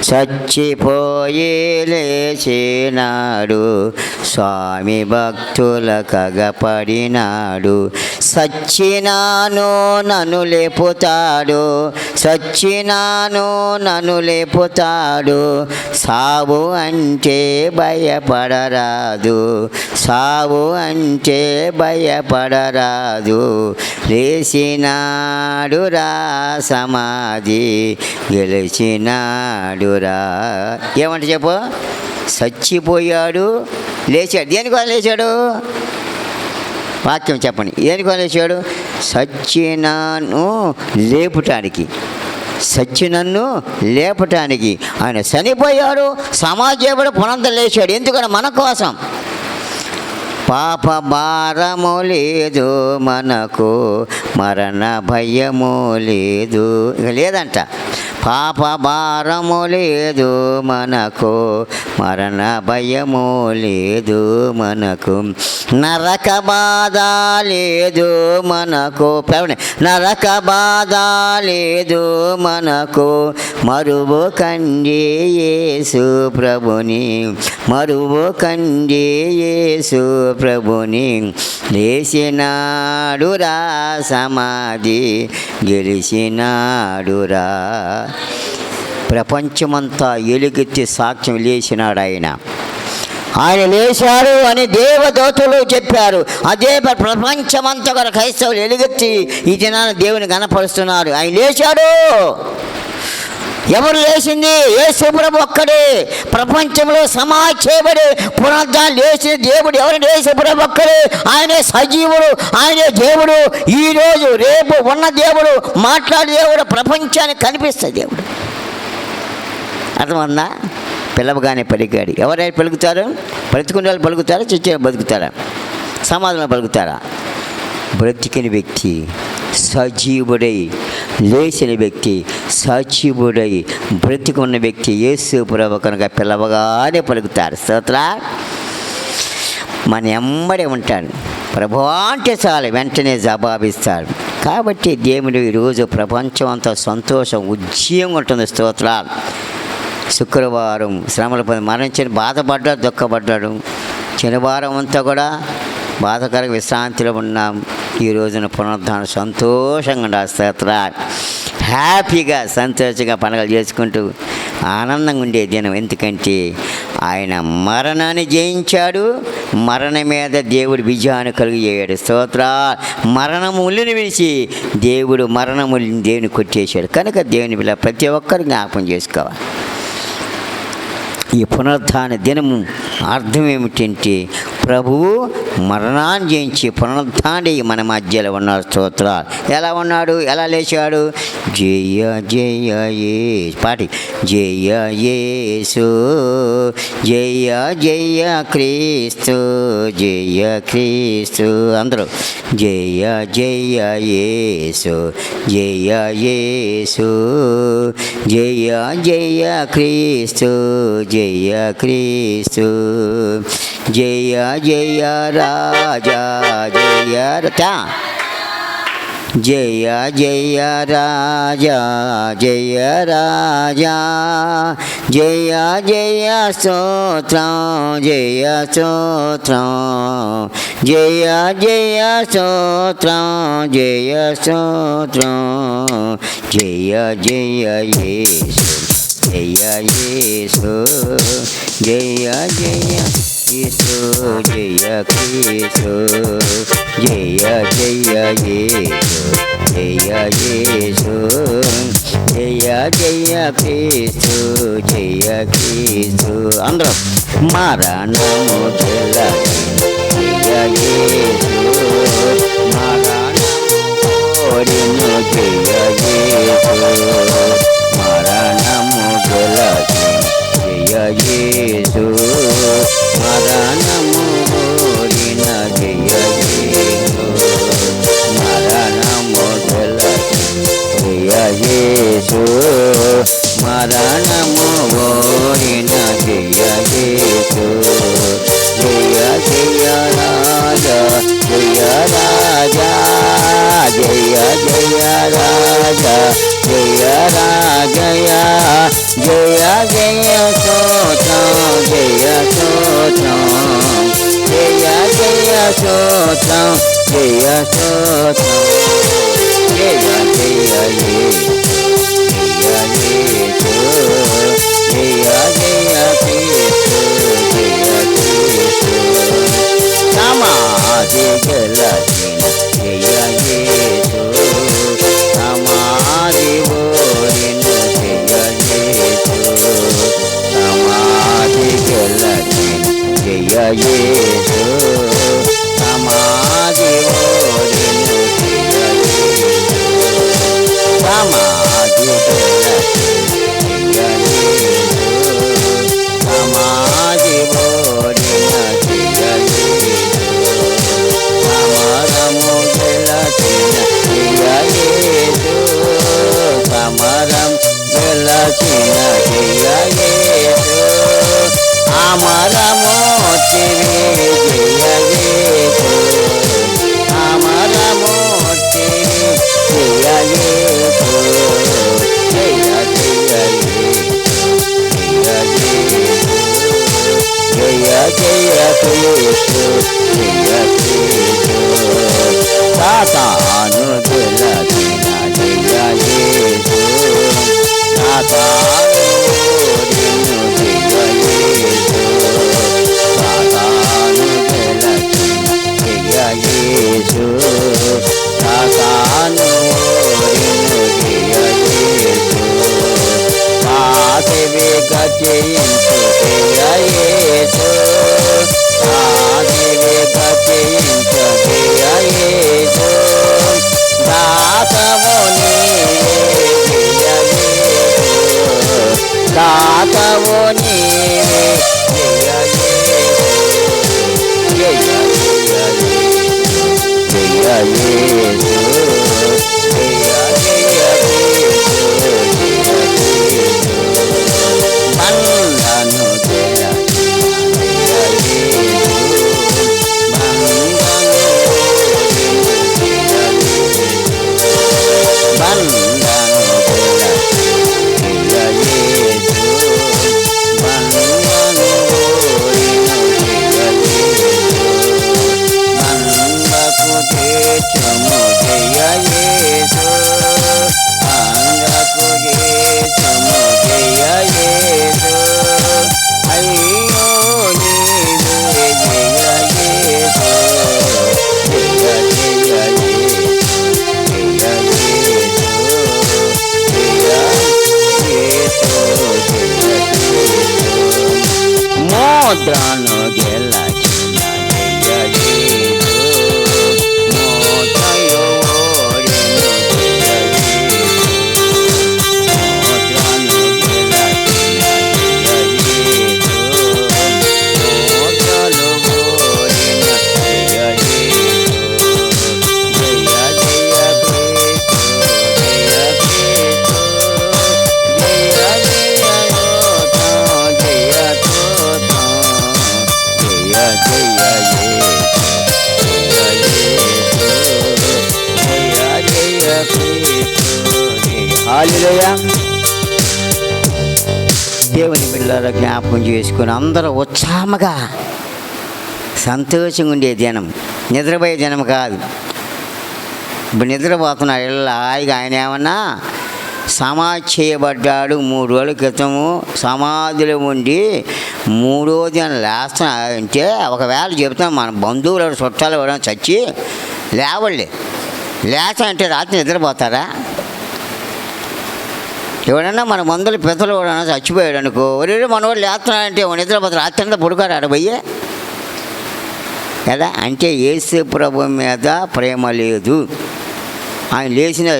చచ్చిపోయి లేచినాడు, స్వామి భక్తుల కగపడినాడు. సచ్చినాను నన్ను లేపుతాడు, సచ్చినాను నన్ను లేపుతాడు. సావు అంటే భయపడరాదు, సావు అంటే భయపడరాదు. లేచినాడురా సమాధి గెలిచినాడురా. ఏమంటే చెప్పు? చచ్చిపోయాడు, లేచాడు. దేనికోసం లేచాడు? వాక్యం చెప్పండి. దేనికోసం లేచాడు? సచ్చినాను లేపుటానికి, సచ్చినన్ను లేపటానికి. ఆయన చనిపోయాడు, సమాజేవుడు పునరుద్ధరణ లేచాడు. ఎందుకంటే మన కోసం. పాప భారము లేదు మనకు, మరణ భయము లేదు. ఇక లేదంట. పాప భారము లేదు మనకు, మరణ భయము లేదు మనకు. నరక బాధ లేదు మనకు, నరక బాధ లేదు మనకు. మరువు కండి యేసు ప్రభుని, మరువు కండి యేసు ప్రభుని. లేచినాడురా సమాధి గెలిచినాడురా. ప్రపంచమంతా ఎలుగెత్తి సాక్ష్యం లేచినాడు ఆయన. ఆయన లేచాడు అని దేవదూతలు చెప్పారు. అదే ప్రపంచమంతా కూడా క్రైస్తవులు ఎలుగెత్తి ఈ దినాన్ని దేవుని కనపరుస్తున్నారు. ఆయన లేచాడు. ఎవరు లేచింది? యేసు ప్రభు ఒక్కడే. ప్రపంచంలో సమాధి చేయబడి పునరుద్ధానం లేచిన దేవుడు ఎవరు? యేసు ప్రభు ఒక్కడే. ఆయనే సజీవుడు, ఆయనే దేవుడు. ఈరోజు రేపు ఉన్న దేవుడు, మాట్లాడే దేవుడు, ప్రపంచానికి కనిపిస్తుంది దేవుడు. అర్థమన్నా? పిలవగానే పలికాడు. ఎవరైనా పలుకుతారు? బ్రతుకునే వాళ్ళు పలుకుతారా? చచ్చిన బతుకుతారా? సమాధానం పలుకుతారా? బ్రతికిన వ్యక్తి, సజీవుడై లేచిన వ్యక్తి, సజీవుడై బ్రతికున్న వ్యక్తి యేసు ప్రభు కనుక పిలవగానే పలుకుతారు. స్తోత్రా. మన ఎమ్మడే ఉంటాడు. ప్రభు అంటే చాలు వెంటనే జవాబిస్తాడు. కాబట్టి దేవుడు ఈరోజు ప్రపంచం అంతా సంతోషం, ఉజ్జీవంగా ఉంటుంది. స్తోత్రాలు. శుక్రవారం శ్రమల పని మరణించిన బాధపడ్డాడు, దుఃఖపడ్డాడు. శనివారం అంతా కూడా బాధకరంగా విశ్రాంతిలో ఉన్నాం. ఈ రోజున పునరుద్ధానం సంతోషంగా ఉండాలి. స్తోత్రాలు. హ్యాపీగా సంతోషంగా పండుగలు చేసుకుంటూ ఆనందంగా ఉండే దినం. ఎందుకంటే ఆయన మరణాన్ని జయించాడు, మరణం మీద దేవుడు విజయాన్ని కలిగజేయాడు. స్తోత్రాలు. మరణములను విడిచి దేవుడు మరణములను దేవుని కొట్టేశాడు. కనుక దేవుని బిడ్డ ప్రతి ఒక్కరు జ్ఞాపకం చేసుకోవాలి. ఈ పునరుద్ధాన దినము అర్థం ఏమిటంటే ప్రభువు మరణాన్ని జయించి పునరుద్ధాన్ని మన మధ్యలో ఉన్నాడు. స్తోత్రాలు. ఎలా ఉన్నాడు? ఎలా లేచాడు? జయ జయ పాటి జయ యేసు, జయ జయ క్రీస్తు, జయ క్రీస్తు. అందరూ జయ జయ యేసు, జయ యేసు, జయ జయ క్రీస్తు, జయ క్రీస్తు, జయ జయ రాజా, జయ రథ. జయ జయ రాజా జయ రాజా జయ జయ స్తోత్రం జయ స్తోత్రం జయ జయ స్తోత్రం జయ స్తోత్రం జయ జయ యేసు జయ యేసు జయ జయ యేసు జయ క్రీస్తు జయ జయ యేసు జయ యేసు జయ జయ క్రీస్తు జయ క్రీస్తు అందరం మరణము జయ యేసు మరణము కోరిను జయ యేసు మరణము జయ యేసు మరణము కోరిన జయ యేసు మరణము జయ యేసు మరణము కోరిన జయ యేసు జయ జయ రాజా జయ రాజా జయ జయ రాజా జయ రాజయ జయ జయ స్తోత్రం జయ స్తోత్రం జయ జయ స్తోత్రం జయ స్తోత్రం జయ జయ యేసు జయ యేసు జయ జయ క్రీస్తు జయ క్రీస్తు సమాధి గెలచిన జయ యేసు సమాధి ఓరిను జయ యేసు సమాధి గెలచిన జయ యేసు సమాధి ఓరిను జయ యేసు సమాధి గెలచిన జయ యేసు సమాధి ఓరిన జయ యేసు సమరము గెలచిన జయ యేసు సమరం గెలచిన జయ యేసు అమరమూర్తివి జయ యేసు అమరమూర్తివి జయ యేసు జయ జయ యేసు జయ యేసు జయ జయ క్రీస్తు జయ క్రీస్తు సాతాను గెలచిన జయ యేసు సాతాను ఓరిను జయ యేసు సాతాను గెలచిన జయ యేసు సాతాను ఓరిను జయ యేసు పాపివి గతించు జయ యేసు పాపివి గతించు జయ యేసు దాతవు నీవే జయ యేసు దాతవు నీవే జయ యేసు జయ జయ యేసు జయ యేసు జయ జయ క్రీస్తు జయ క్రీస్తు బంధను గెలచిన జయ యేసు బంధను ఓరిను జయ యేసు బంధను గెలచిన జయ యేసు బంధను ఓరిను జయ యేసు బంధకు తీర్చుము జయ హల్లెలూయా. దేవుని బిడ్డలారా జ్ఞాపకం చేసుకొని అందరూ ఉత్సాహంగా సంతోషంగా ఉండే దినం, నిద్రపోయే దినం కాదు. ఇప్పుడు నిద్రపోతున్నాడు ఇళ్ళ హాయిగా. ఆయన ఏమన్నా సమాధి చేయబడ్డాడు 3 రోజుల క్రితము, సమాధిలో ఉండి 3వ దినం లేస్తున్నాడంటే ఒకవేళ చెబుతాం మన బంధువులు చుట్టాలు ఎవరైనా చచ్చి లేవలే లేచాలంటే రాత్రి నిద్రపోతారా? ఎవడన్నా మన మందుల పెద్దలు ఎవడన్నా చచ్చిపోయాడు అనుకో, ఒరే మనవాడు లేస్తున్నాడంటే నిద్రపోతారు, రాత్రి అంతా పడుకోడు ఆడబోయే కదా. అంటే యేసు ప్రభు మీద ప్రేమ లేదు. ఆయన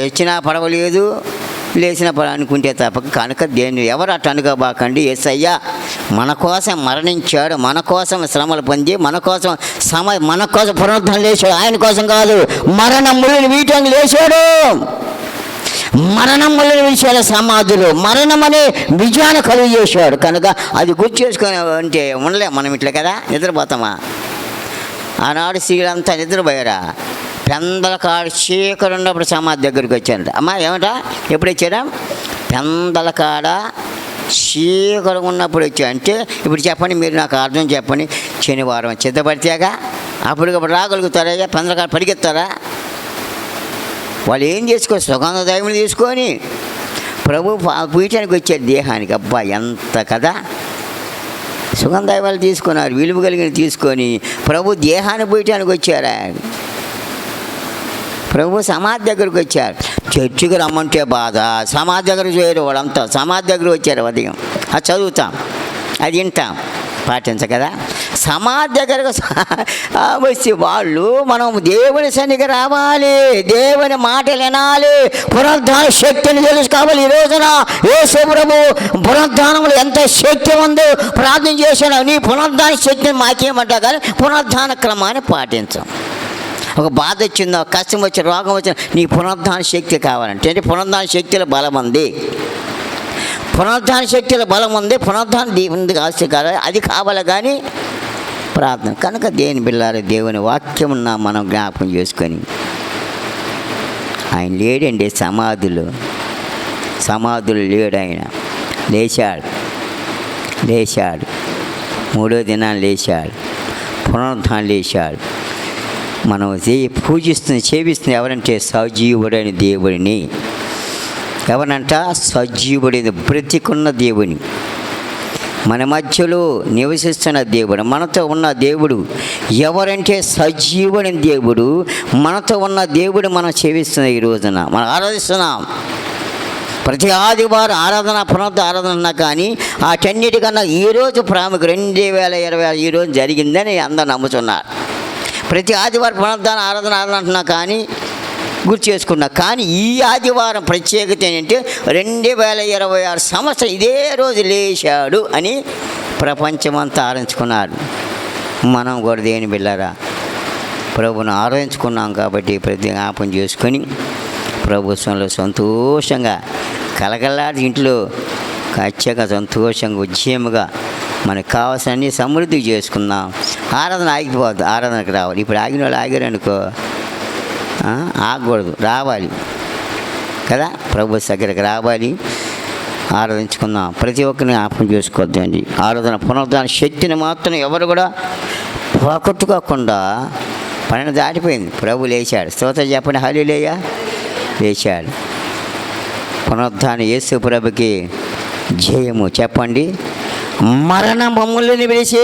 వచ్చినా పడవలేదు, లేచిన పడ అనుకుంటే తప్పక. కనుక దేన్ని ఎవరు అట్ట అనుకోబాకండి. యేసయ్య మన కోసం మరణించాడు, మన కోసం శ్రమలు పొంది, మన కోసం పునరుద్ధరణ లేచాడు. ఆయన కోసం కాదు, మరణములను వీటంగా లేచాడు. మరణములను విషయాల సమాధులు మరణం అనే విజయాన్ని కలుగు చేశాడు. కనుక అది గుర్తు చేసుకొని అంటే ఉండలేం మనం ఇట్లా కదా. నిద్రపోతామా? ఆనాడు స్త్రీలంతా నిద్రపోయారా? పెందలకాడ చీకటి ఉన్నప్పుడు సమాధి దగ్గరికి వచ్చారంట. అమ్మా ఏమంట? ఎప్పుడు వచ్చారా? పెందలకాడ చీకటి ఉన్నప్పుడు వచ్చా. అంటే ఇప్పుడు చెప్పండి, మీరు నాకు అర్థం చెప్పండి. శనివారం సిద్ధపడితేగా అప్పటికప్పుడు రాగలుగుతారా? పెందలకాడ పరిగెత్తారా? వాళ్ళు ఏం చేసుకోవచ్చు? సుగంధ దైవం తీసుకొని ప్రభు పీఠానికి వచ్చారు దేహానికి. అబ్బా ఎంత కదా. సుగంధ దైవాలు తీసుకున్నారు, విలువ కలిగిన తీసుకొని ప్రభు దేహాన్ని పీఠానికి వచ్చారు. ప్రభు సమాధి దగ్గరకు వచ్చారు. చర్చికి రమ్మంటే బాధ, సమాధి దగ్గర చేయరు వాళ్ళంతా. సమాధి దగ్గర వచ్చారు ఉదయం. అది చదువుతాం, అది వింటాం, పాటించకదా. సమాధి దగ్గరకు వచ్చి వాళ్ళు మనం దేవుని సన్నిధికి రావాలి, దేవుని మాటలు వినాలి, పునరుద్ధాన శక్తిని తెలుసుకోవాలి. ఈ రోజున యేసు ప్రభు పునరుద్ధానంలో ఎంత శక్తి ఉందో ప్రార్థన చేశాను. నీ పునరుద్ధాన శక్తిని మాకేమంటా కానీ పునరుద్ధాన క్రమాన్ని పాటించాం. ఒక బాధ వచ్చిందో, ఒక కష్టం వచ్చి, రోగం వచ్చిన, నీ పునరుద్ధాన శక్తి కావాలంటే పునరుద్ధాన శక్తిలో బలం ఉంది. పునరుద్ధాన శక్తిలో బలం ఉంది. పునరుద్ధాన దేవుని ఆస్తి కావాలి, అది కావాలి కానీ ప్రార్థన. కనుక దేని బిళ్ళారు దేవుని వాక్యం మనం జ్ఞాపకం చేసుకొని ఆయన లేడండి సమాధులు లేడు. ఆయన లేచాడు 3వ దినాన్ని లేచాడు, పునరుద్ధానం లేచాడు. మనం సేవిస్తుంది ఎవరంటే సజీవుడైన దేవుడిని. ఎవరంట? సజీవుడైన బ్రతికున్న దేవుని, మన మధ్యలో నివసిస్తున్న దేవుడు, మనతో ఉన్న దేవుడు. ఎవరంటే సజీవుడైన దేవుడు, మనతో ఉన్న దేవుడు మనం సేవిస్తున్నాం. ఈ రోజున మనం ఆరాధిస్తున్నాం. ప్రతి ఆదివారం ఆరాధన, పునరుద్ధ ఆరాధన ఉన్నా కానీ వాటన్నిటికన్నా ఈరోజు ప్రాముఖ్యం 2020 ఈరోజు జరిగిందని అందరూ నమ్ముతున్నారు. ప్రతి ఆదివారం పునరుద్ధాన ఆరాధన అంటున్నా కానీ గుర్తు చేసుకున్నా. కానీ ఈ ఆదివారం ప్రత్యేకత ఏంటంటే 2026 సంవత్సరం ఇదే రోజు లేచాడు అని ప్రపంచమంతా ఆరాధించుకున్నారు. మనం కూడా దేని బిళ్ళారా ప్రభుని ఆరాధించుకున్నాం కాబట్టి ప్రతి జ్ఞాపం చేసుకొని ప్రభుత్వంలో సంతోషంగా కలగలాడి ఇంట్లో ఖచ్చితంగా సంతోషంగా ఉద్యమగా మనకు కావాల్సిన అన్ని సమృద్ధి చేసుకుందాం. ఆరాధన ఆగిపోవద్దు, ఆరాధనకు రావాలి. ఇప్పుడు ఆగిన వాళ్ళు ఆగారనుకో ఆగకూడదు, రావాలి కదా. ప్రభు దగ్గరకు రావాలి, ఆరాధించుకుందాం. ప్రతి ఒక్కరిని జ్ఞాపకం చేసుకోవద్దండి. ఆరాధన పునరుద్ధాన శక్తిని మాత్రం ఎవరు కూడా పోగొట్టుకోకుండా 12 దాటిపోయింది. ప్రభు లేచాడు. స్తోత్రం చెప్పండి. హల్లెలూయా. లేచాడు. పునరుద్ధాన యేసు ప్రభుకి జయము చెప్పండి. మరణములను విడిచి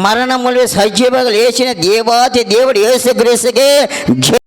మరణములు సజీవంగా లేచిన దేవాతి దేవుడు యేసు క్రీస్తుకే